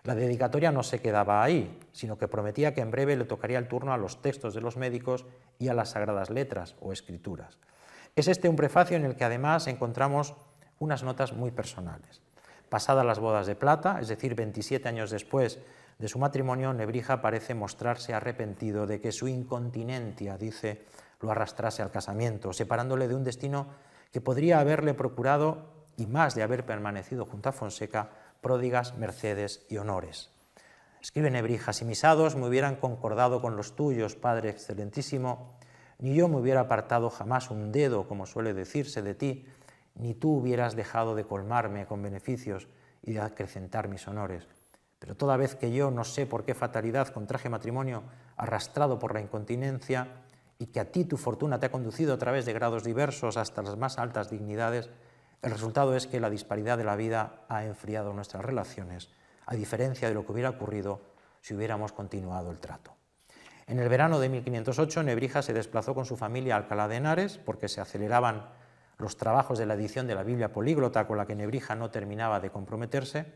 La dedicatoria no se quedaba ahí, sino que prometía que en breve le tocaría el turno a los textos de los médicos y a las sagradas letras o escrituras. Es este un prefacio en el que además encontramos unas notas muy personales. Pasadas las bodas de plata, es decir, 27 años después de su matrimonio, Nebrija parece mostrarse arrepentido de que su incontinencia, dice, lo arrastrase al casamiento, separándole de un destino que podría haberle procurado, y más de haber permanecido junto a Fonseca, pródigas mercedes y honores. Escribe Nebrija: si mis hados me hubieran concordado con los tuyos, Padre excelentísimo, ni yo me hubiera apartado jamás un dedo, como suele decirse, de ti, ni tú hubieras dejado de colmarme con beneficios y de acrecentar mis honores. Pero toda vez que yo, no sé por qué fatalidad, contraje matrimonio arrastrado por la incontinencia, y que a ti tu fortuna te ha conducido a través de grados diversos hasta las más altas dignidades, el resultado es que la disparidad de la vida ha enfriado nuestras relaciones, a diferencia de lo que hubiera ocurrido si hubiéramos continuado el trato. En el verano de 1508, Nebrija se desplazó con su familia a Alcalá de Henares porque se aceleraban los trabajos de la edición de la Biblia políglota con la que Nebrija no terminaba de comprometerse.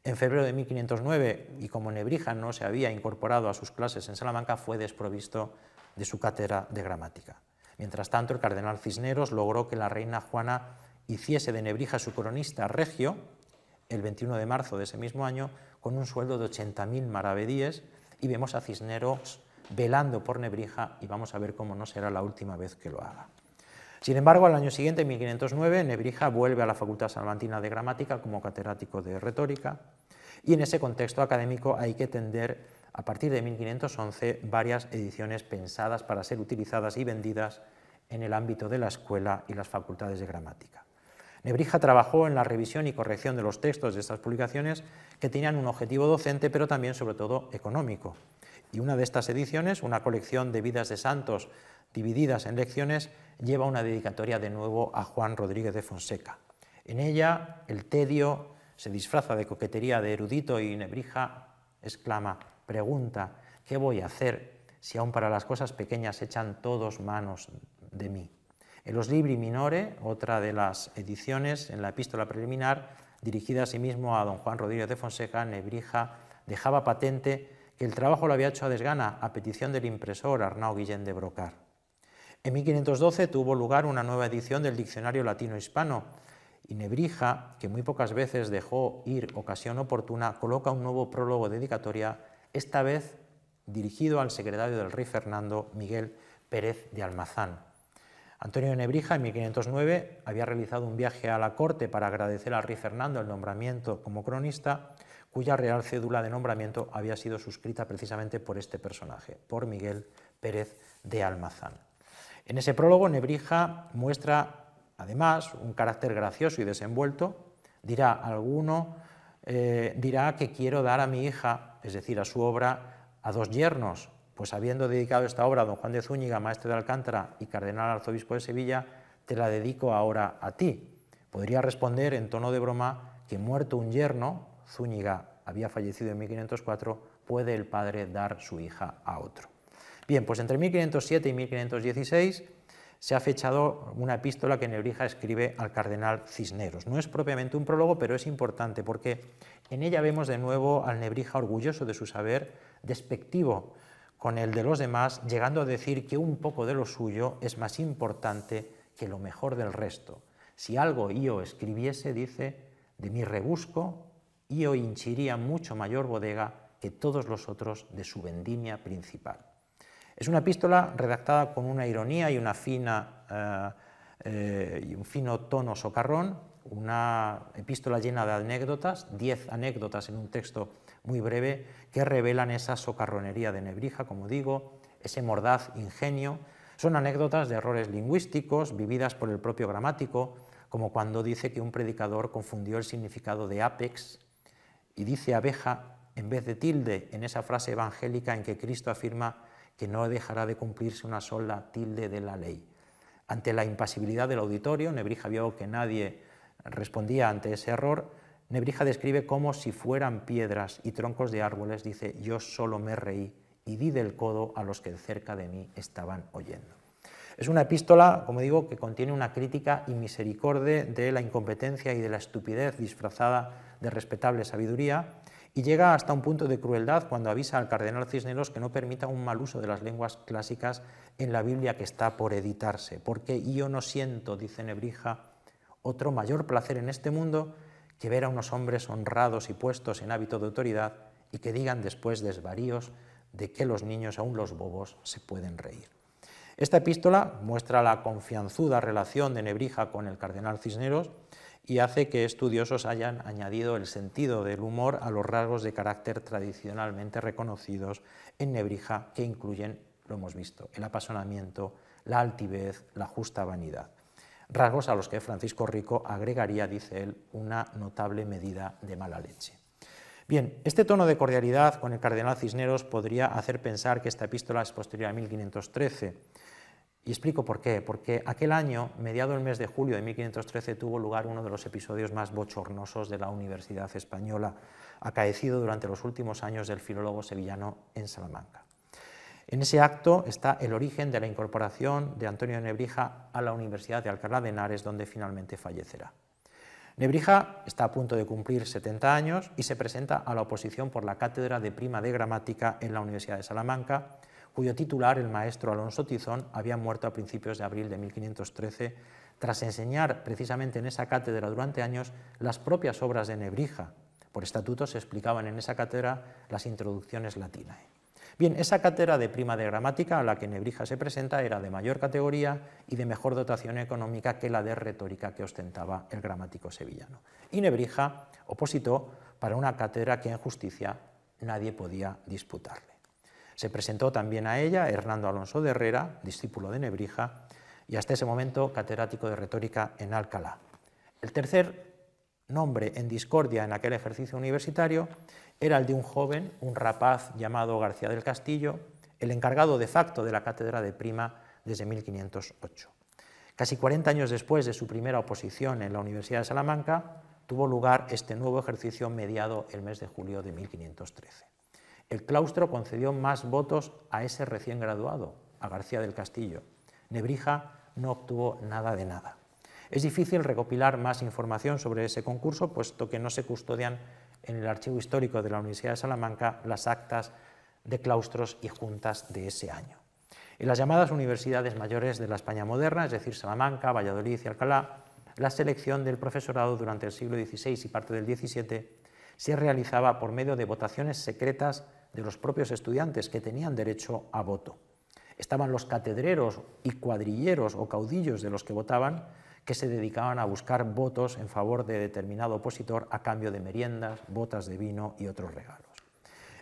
En febrero de 1509, y como Nebrija no se había incorporado a sus clases en Salamanca, fue desprovisto de su cátedra de gramática. Mientras tanto, el cardenal Cisneros logró que la reina Juana hiciese de Nebrija su cronista regio, el 21 de marzo de ese mismo año, con un sueldo de 80.000 maravedíes, y vemos a Cisneros velando por Nebrija, y vamos a ver cómo no será la última vez que lo haga. Sin embargo, al año siguiente, en 1509, Nebrija vuelve a la Facultad Salmantina de Gramática como catedrático de retórica, y en ese contexto académico hay que tender, a partir de 1511, varias ediciones pensadas para ser utilizadas y vendidas en el ámbito de la escuela y las facultades de gramática. Nebrija trabajó en la revisión y corrección de los textos de estas publicaciones que tenían un objetivo docente, pero también, sobre todo, económico. Y una de estas ediciones, una colección de vidas de santos divididas en lecciones, lleva una dedicatoria de nuevo a Juan Rodríguez de Fonseca. En ella, el tedio se disfraza de coquetería de erudito y Nebrija exclama, pregunta, ¿qué voy a hacer si aún para las cosas pequeñas echan todos manos de mí? En los Libri Minore, otra de las ediciones, en la epístola preliminar, dirigida asimismo a don Juan Rodríguez de Fonseca, Nebrija dejaba patente que el trabajo lo había hecho a desgana a petición del impresor Arnau Guillén de Brocar. En 1512 tuvo lugar una nueva edición del Diccionario Latino-Hispano y Nebrija, que muy pocas veces dejó ir ocasión oportuna, coloca un nuevo prólogo dedicatoria, esta vez dirigido al secretario del rey Fernando, Miguel Pérez de Almazán. Antonio de Nebrija, en 1509, había realizado un viaje a la corte para agradecer al rey Fernando el nombramiento como cronista, cuya real cédula de nombramiento había sido suscrita precisamente por este personaje, por Miguel Pérez de Almazán. En ese prólogo, Nebrija muestra, además, un carácter gracioso y desenvuelto, Dirá alguno, dirá que quiero dar a mi hija, es decir, a su obra, a 2 yernos, pues habiendo dedicado esta obra a don Juan de Zúñiga, maestre de Alcántara y cardenal arzobispo de Sevilla, te la dedico ahora a ti. Podría responder en tono de broma que muerto un yerno, Zúñiga había fallecido en 1504, puede el padre dar su hija a otro. Bien, pues entre 1507 y 1516 se ha fechado una epístola que Nebrija escribe al cardenal Cisneros. No es propiamente un prólogo, pero es importante porque en ella vemos de nuevo al Nebrija orgulloso de su saber, despectivo con el de los demás, llegando a decir que un poco de lo suyo es más importante que lo mejor del resto. Si algo io escribiese, dice, de mi rebusco, io hinchiría mucho mayor bodega que todos los otros de su vendimia principal. Es una epístola redactada con una ironía y un fino tono socarrón, una epístola llena de anécdotas, 10 anécdotas en un texto muy breve que revelan esa socarronería de Nebrija, como digo, ese mordaz ingenio. Son anécdotas de errores lingüísticos vividas por el propio gramático, como cuando dice que un predicador confundió el significado de apex y dice abeja en vez de tilde en esa frase evangélica en que Cristo afirma que no dejará de cumplirse una sola tilde de la ley. Ante la impasibilidad del auditorio, Nebrija vio que nadie respondía ante ese error. Nebrija describe como si fueran piedras y troncos de árboles, dice, yo solo me reí y di del codo a los que cerca de mí estaban oyendo. Es una epístola, como digo, que contiene una crítica y misericordia de la incompetencia y de la estupidez disfrazada de respetable sabiduría, y llega hasta un punto de crueldad cuando avisa al cardenal Cisneros que no permita un mal uso de las lenguas clásicas en la Biblia que está por editarse, porque yo no siento, dice Nebrija, otro mayor placer en este mundo que ver a unos hombres honrados y puestos en hábito de autoridad y que digan después desvaríos de que los niños, aun los bobos, se pueden reír. Esta epístola muestra la confianzuda relación de Nebrija con el cardenal Cisneros y hace que estudiosos hayan añadido el sentido del humor a los rasgos de carácter tradicionalmente reconocidos en Nebrija, que incluyen, lo hemos visto, el apasionamiento, la altivez, la justa vanidad. Rasgos a los que Francisco Rico agregaría, dice él, una notable medida de mala leche. Bien, este tono de cordialidad con el cardenal Cisneros podría hacer pensar que esta epístola es posterior a 1513, y explico por qué. Porque aquel año, mediado el mes de julio de 1513, tuvo lugar uno de los episodios más bochornosos de la Universidad Española, acaecido durante los últimos años del filólogo sevillano en Salamanca. En ese acto está el origen de la incorporación de Antonio de Nebrija a la Universidad de Alcalá de Henares, donde finalmente fallecerá. Nebrija está a punto de cumplir 70 años y se presenta a la oposición por la cátedra de Prima de Gramática en la Universidad de Salamanca, cuyo titular, el maestro Alonso Tizón, había muerto a principios de abril de 1513, tras enseñar precisamente en esa cátedra durante años las propias obras de Nebrija. Por estatuto se explicaban en esa cátedra las introducciones latinae. Bien, esa cátedra de Prima de Gramática a la que Nebrija se presenta era de mayor categoría y de mejor dotación económica que la de retórica que ostentaba el gramático sevillano. Y Nebrija opositó para una cátedra que en justicia nadie podía disputarle. Se presentó también a ella Hernando Alonso de Herrera, discípulo de Nebrija, y hasta ese momento catedrático de retórica en Alcalá. El tercer nombre en discordia en aquel ejercicio universitario era el de un joven, un rapaz llamado García del Castillo, el encargado de facto de la cátedra de Prima desde 1508. Casi 40 años después de su primera oposición en la Universidad de Salamanca, tuvo lugar este nuevo ejercicio mediado el mes de julio de 1513. El claustro concedió más votos a ese recién graduado, a García del Castillo. Nebrija no obtuvo nada de nada. Es difícil recopilar más información sobre ese concurso, puesto que no se custodian en el archivo histórico de la Universidad de Salamanca las actas de claustros y juntas de ese año. En las llamadas universidades mayores de la España moderna, es decir, Salamanca, Valladolid y Alcalá, la selección del profesorado durante el siglo XVI y parte del XVII se realizaba por medio de votaciones secretas de los propios estudiantes que tenían derecho a voto. Estaban los catedreros y cuadrilleros o caudillos de los que votaban, que se dedicaban a buscar votos en favor de determinado opositor a cambio de meriendas, botas de vino y otros regalos.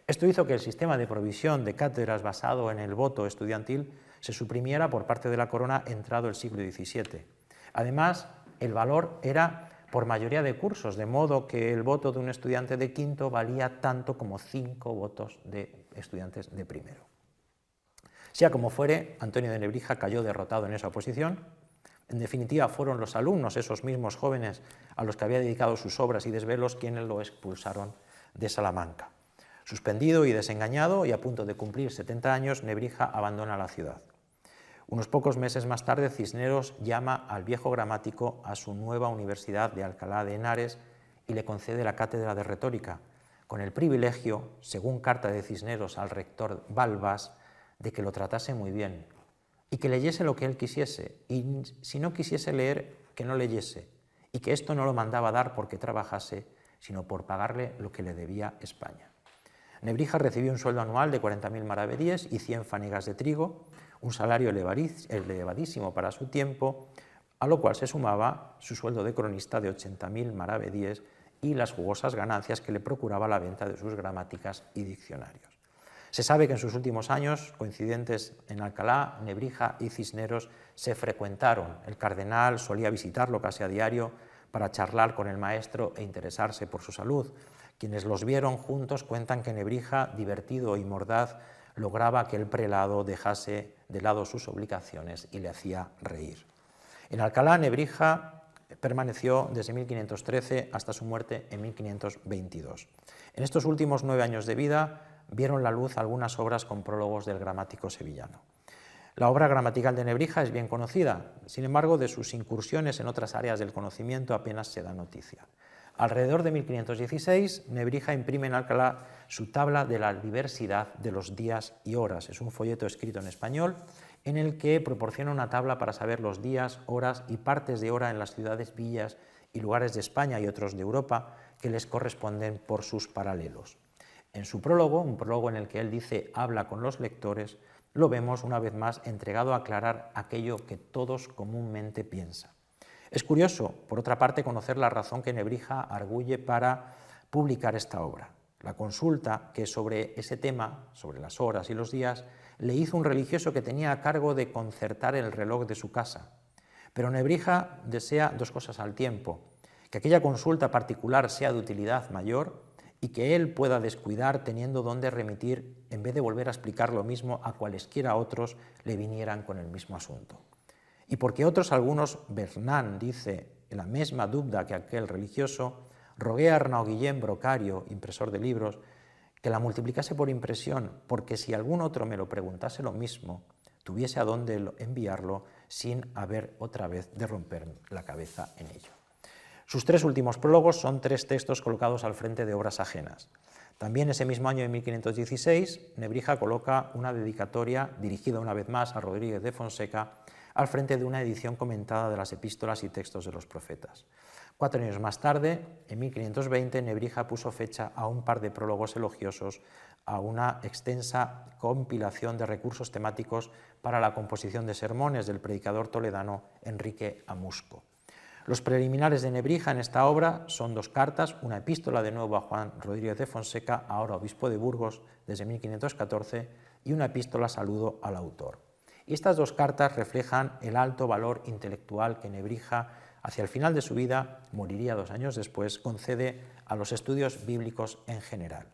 Esto hizo que el sistema de provisión de cátedras basado en el voto estudiantil se suprimiera por parte de la corona entrado el siglo XVII. Además, el valor era por mayoría de cursos, de modo que el voto de un estudiante de quinto valía tanto como 5 votos de estudiantes de primero. Sea como fuere, Antonio de Nebrija cayó derrotado en esa oposición. En definitiva, fueron los alumnos, esos mismos jóvenes a los que había dedicado sus obras y desvelos, quienes lo expulsaron de Salamanca. Suspendido y desengañado, y a punto de cumplir 70 años, Nebrija abandona la ciudad. Unos pocos meses más tarde, Cisneros llama al viejo gramático a su nueva Universidad de Alcalá de Henares y le concede la cátedra de retórica, con el privilegio, según carta de Cisneros al rector Balbás, de que lo tratase muy bien y que leyese lo que él quisiese, y si no quisiese leer, que no leyese, y que esto no lo mandaba dar porque trabajase, sino por pagarle lo que le debía España. Nebrija recibió un sueldo anual de 40.000 maravedíes y 100 fanegas de trigo, un salario elevadísimo para su tiempo, a lo cual se sumaba su sueldo de cronista de 80.000 maravedíes y las jugosas ganancias que le procuraba la venta de sus gramáticas y diccionarios. Se sabe que en sus últimos años, coincidentes en Alcalá, Nebrija y Cisneros se frecuentaron. El cardenal solía visitarlo casi a diario para charlar con el maestro e interesarse por su salud. Quienes los vieron juntos cuentan que Nebrija, divertido y mordaz, lograba que el prelado dejase de lado sus obligaciones y le hacía reír. En Alcalá, Nebrija permaneció desde 1513 hasta su muerte en 1522. En estos últimos 9 años de vida vieron la luz algunas obras con prólogos del gramático sevillano. La obra gramatical de Nebrija es bien conocida, sin embargo, de sus incursiones en otras áreas del conocimiento apenas se da noticia. Alrededor de 1516, Nebrija imprime en Alcalá su tabla de la diversidad de los días y horas. Es un folleto escrito en español en el que proporciona una tabla para saber los días, horas y partes de hora en las ciudades, villas y lugares de España y otros de Europa que les corresponden por sus paralelos. En su prólogo, un prólogo en el que él dice habla con los lectores, lo vemos una vez más entregado a aclarar aquello que todos comúnmente piensan. Es curioso, por otra parte, conocer la razón que Nebrija arguye para publicar esta obra. La consulta que sobre ese tema, sobre las horas y los días, le hizo un religioso que tenía a cargo de concertar el reloj de su casa. Pero Nebrija desea 2 cosas al tiempo: que aquella consulta particular sea de utilidad mayor y que él pueda descuidar teniendo donde remitir en vez de volver a explicar lo mismo a cualesquiera otros le vinieran con el mismo asunto. Y porque otros algunos, Bernán dice en la misma dubda que aquel religioso, rogué a Arnau Guillén Brocario, impresor de libros, que la multiplicase por impresión, porque si algún otro me lo preguntase lo mismo, tuviese a dónde enviarlo sin haber otra vez de romper la cabeza en ello. Sus 3 últimos prólogos son 3 textos colocados al frente de obras ajenas. También ese mismo año, en 1516, Nebrija coloca una dedicatoria dirigida una vez más a Rodríguez de Fonseca al frente de una edición comentada de las epístolas y textos de los profetas. 4 años más tarde, en 1520, Nebrija puso fecha a un par de prólogos elogiosos a una extensa compilación de recursos temáticos para la composición de sermones del predicador toledano Enrique Amusco. Los preliminares de Nebrija en esta obra son 2 cartas, una epístola de nuevo a Juan Rodríguez de Fonseca, ahora obispo de Burgos desde 1514, y una epístola saludo al autor. Y estas 2 cartas reflejan el alto valor intelectual que Nebrija, hacia el final de su vida, moriría 2 años después, concede a los estudios bíblicos en general.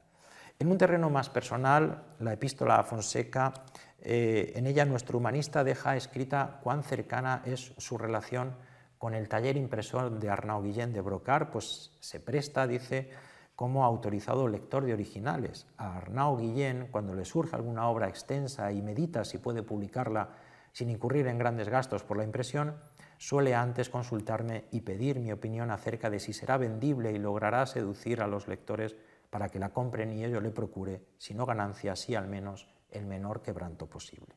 En un terreno más personal, la epístola a Fonseca, en ella nuestro humanista deja escrita cuán cercana es su relación con el taller impresor de Arnau Guillén de Brocar, pues se presta, dice, como autorizado lector de originales. A Arnau Guillén, cuando le surge alguna obra extensa y medita si puede publicarla sin incurrir en grandes gastos por la impresión, suele antes consultarme y pedir mi opinión acerca de si será vendible y logrará seducir a los lectores para que la compren y ello le procure, si no ganancia, sí al menos el menor quebranto posible.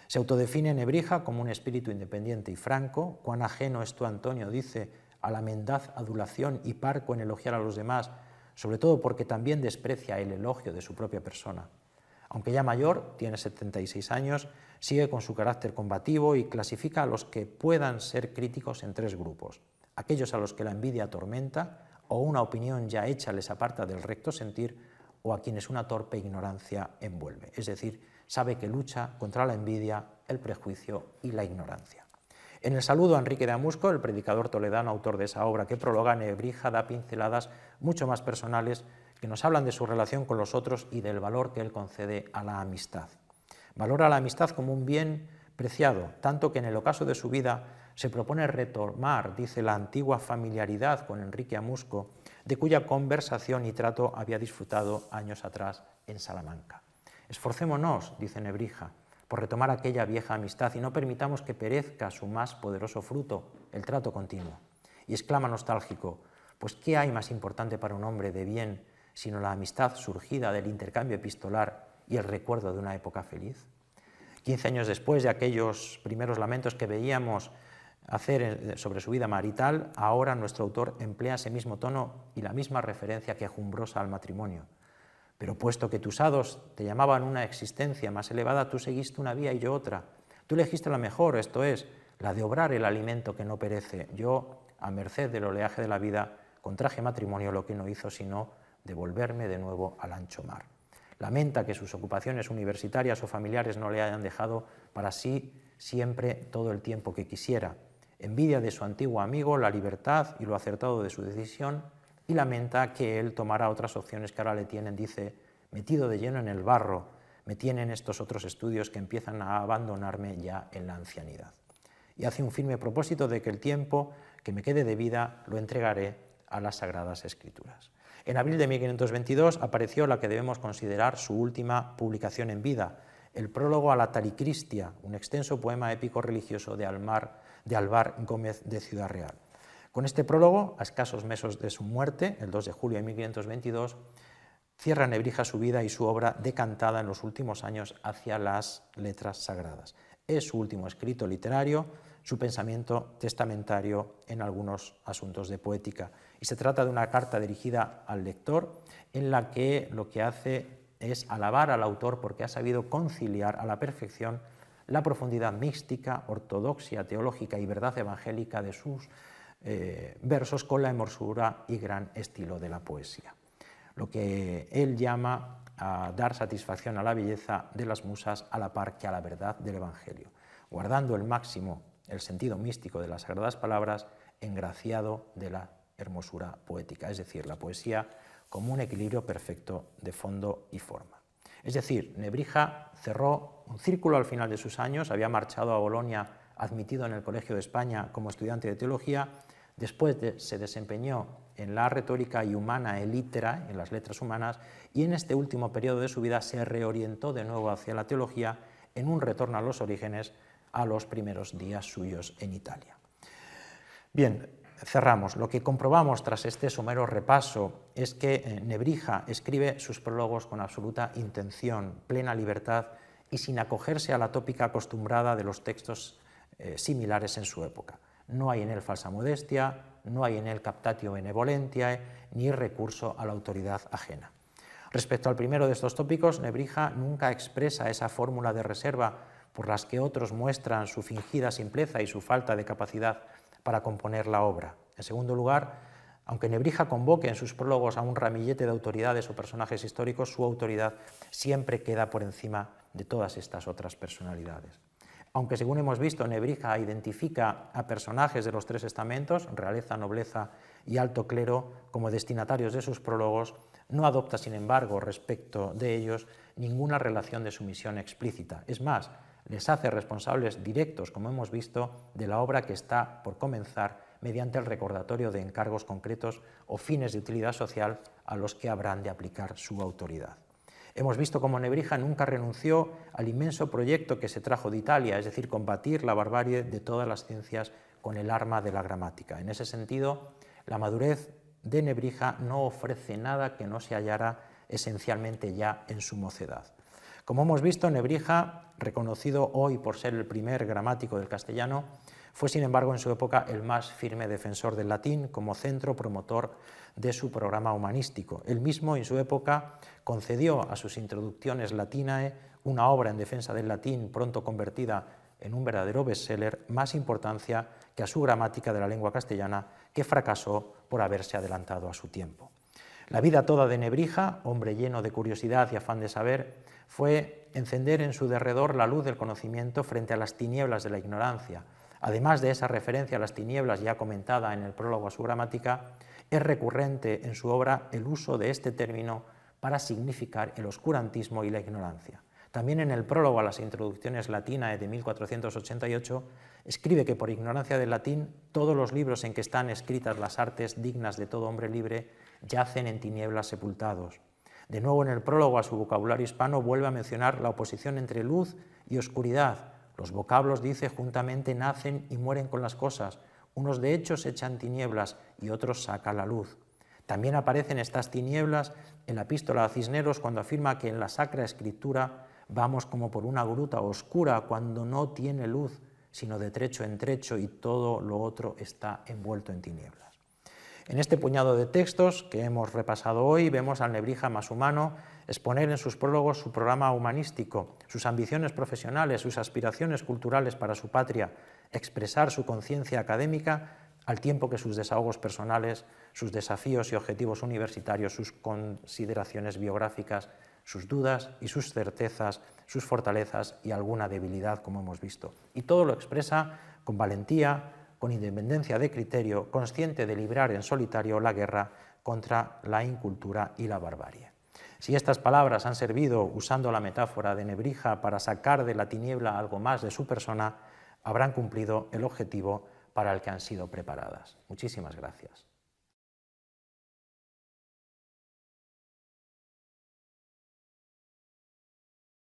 Se autodefine Nebrija como un espíritu independiente y franco. Cuán ajeno es tu, Antonio, dice, a la mendaz adulación y parco en elogiar a los demás, sobre todo porque también desprecia el elogio de su propia persona. Aunque ya mayor, tiene 76 años, sigue con su carácter combativo y clasifica a los que puedan ser críticos en 3 grupos: aquellos a los que la envidia atormenta o una opinión ya hecha les aparta del recto sentir, o a quienes una torpe ignorancia envuelve. Es decir, sabe que lucha contra la envidia, el prejuicio y la ignorancia. En el saludo a Enrique de Amusco, el predicador toledano, autor de esa obra que prologa, Nebrija da pinceladas mucho más personales que nos hablan de su relación con los otros y del valor que él concede a la amistad. Valora la amistad como un bien preciado, tanto que en el ocaso de su vida se propone retomar, dice, la antigua familiaridad con Enrique Amusco, de cuya conversación y trato había disfrutado años atrás en Salamanca. Esforcémonos, dice Nebrija, por retomar aquella vieja amistad y no permitamos que perezca su más poderoso fruto, el trato continuo. Y exclama nostálgico, pues ¿qué hay más importante para un hombre de bien sino la amistad surgida del intercambio epistolar y el recuerdo de una época feliz? 15 años después de aquellos primeros lamentos que veíamos hacer sobre su vida marital, ahora nuestro autor emplea ese mismo tono y la misma referencia quejumbrosa al matrimonio. Pero puesto que tus hados te llamaban una existencia más elevada, tú seguiste una vía y yo otra. Tú elegiste la mejor, esto es, la de obrar el alimento que no perece. Yo, a merced del oleaje de la vida, contraje matrimonio, lo que no hizo sino devolverme de nuevo al ancho mar. Lamenta que sus ocupaciones universitarias o familiares no le hayan dejado para sí siempre todo el tiempo que quisiera. Envidia de su antiguo amigo la libertad y lo acertado de su decisión y lamenta que él tomará otras opciones que ahora le tienen, dice, metido de lleno en el barro, me tienen estos otros estudios que empiezan a abandonarme ya en la ancianidad. Y hace un firme propósito de que el tiempo que me quede de vida lo entregaré a las Sagradas Escrituras. En abril de 1522 apareció la que debemos considerar su última publicación en vida, el prólogo a la Taricristia, un extenso poema épico religioso de Alvar Gómez de Ciudad Real. Con este prólogo, a escasos meses de su muerte, el 2 de julio de 1522, cierra Nebrija su vida y su obra decantada en los últimos años hacia las letras sagradas. Es su último escrito literario, su pensamiento testamentario en algunos asuntos de poética. Y se trata de una carta dirigida al lector en la que lo que hace es alabar al autor porque ha sabido conciliar a la perfección la profundidad mística, ortodoxia teológica y verdad evangélica de sus versos con la hermosura y gran estilo de la poesía. Lo que él llama a dar satisfacción a la belleza de las musas a la par que a la verdad del Evangelio, guardando el máximo el sentido místico de las sagradas palabras, engraciado de la hermosura poética, es decir, la poesía como un equilibrio perfecto de fondo y forma. Es decir, Nebrija cerró un círculo al final de sus años, había marchado a Bolonia admitido en el Colegio de España como estudiante de teología, después se desempeñó en la retórica y humana e litera, en las letras humanas, y en este último periodo de su vida se reorientó de nuevo hacia la teología en un retorno a los orígenes a los primeros días suyos en Italia. Bien, cerramos. Lo que comprobamos tras este somero repaso es que Nebrija escribe sus prólogos con absoluta intención, plena libertad y sin acogerse a la tópica acostumbrada de los textos similares en su época. No hay en él falsa modestia, no hay en él captatio benevolentiae, ni recurso a la autoridad ajena. Respecto al primero de estos tópicos, Nebrija nunca expresa esa fórmula de reserva por las que otros muestran su fingida simpleza y su falta de capacidad para componer la obra. En segundo lugar, aunque Nebrija convoque en sus prólogos a un ramillete de autoridades o personajes históricos, su autoridad siempre queda por encima de todas estas otras personalidades. Aunque, según hemos visto, Nebrija identifica a personajes de los tres estamentos, realeza, nobleza y alto clero, como destinatarios de sus prólogos, no adopta, sin embargo, respecto de ellos, ninguna relación de sumisión explícita. Es más, les hace responsables directos, como hemos visto, de la obra que está por comenzar mediante el recordatorio de encargos concretos o fines de utilidad social a los que habrán de aplicar su autoridad. Hemos visto cómo Nebrija nunca renunció al inmenso proyecto que se trajo de Italia, es decir, combatir la barbarie de todas las ciencias con el arma de la gramática. En ese sentido, la madurez de Nebrija no ofrece nada que no se hallara esencialmente ya en su mocedad. Como hemos visto, Nebrija, reconocido hoy por ser el primer gramático del castellano, fue sin embargo en su época el más firme defensor del latín como centro promotor de su programa humanístico. Él mismo en su época concedió a sus Introductiones Latinae, una obra en defensa del latín pronto convertida en un verdadero bestseller, más importancia que a su gramática de la lengua castellana, que fracasó por haberse adelantado a su tiempo. La vida toda de Nebrija, hombre lleno de curiosidad y afán de saber, fue encender en su derredor la luz del conocimiento frente a las tinieblas de la ignorancia, Además de esa referencia a las tinieblas ya comentada en el prólogo a su gramática, es recurrente en su obra el uso de este término para significar el oscurantismo y la ignorancia. También en el prólogo a las introducciones latinae de 1488 escribe que por ignorancia del latín todos los libros en que están escritas las artes dignas de todo hombre libre yacen en tinieblas sepultados. De nuevo en el prólogo a su vocabulario hispano vuelve a mencionar la oposición entre luz y oscuridad. Los vocablos, dice, juntamente nacen y mueren con las cosas. Unos de hechos echan tinieblas y otros saca la luz. También aparecen estas tinieblas en la epístola a Cisneros cuando afirma que en la Sacra Escritura vamos como por una gruta oscura cuando no tiene luz, sino de trecho en trecho y todo lo otro está envuelto en tinieblas. En este puñado de textos que hemos repasado hoy vemos al Nebrija más humano exponer en sus prólogos su programa humanístico, sus ambiciones profesionales, sus aspiraciones culturales para su patria, expresar su conciencia académica al tiempo que sus desahogos personales, sus desafíos y objetivos universitarios, sus consideraciones biográficas, sus dudas y sus certezas, sus fortalezas y alguna debilidad, como hemos visto. Y todo lo expresa con valentía, con independencia de criterio, consciente de librar en solitario la guerra contra la incultura y la barbarie. Si estas palabras han servido, usando la metáfora de Nebrija, para sacar de la tiniebla algo más de su persona, habrán cumplido el objetivo para el que han sido preparadas. Muchísimas gracias.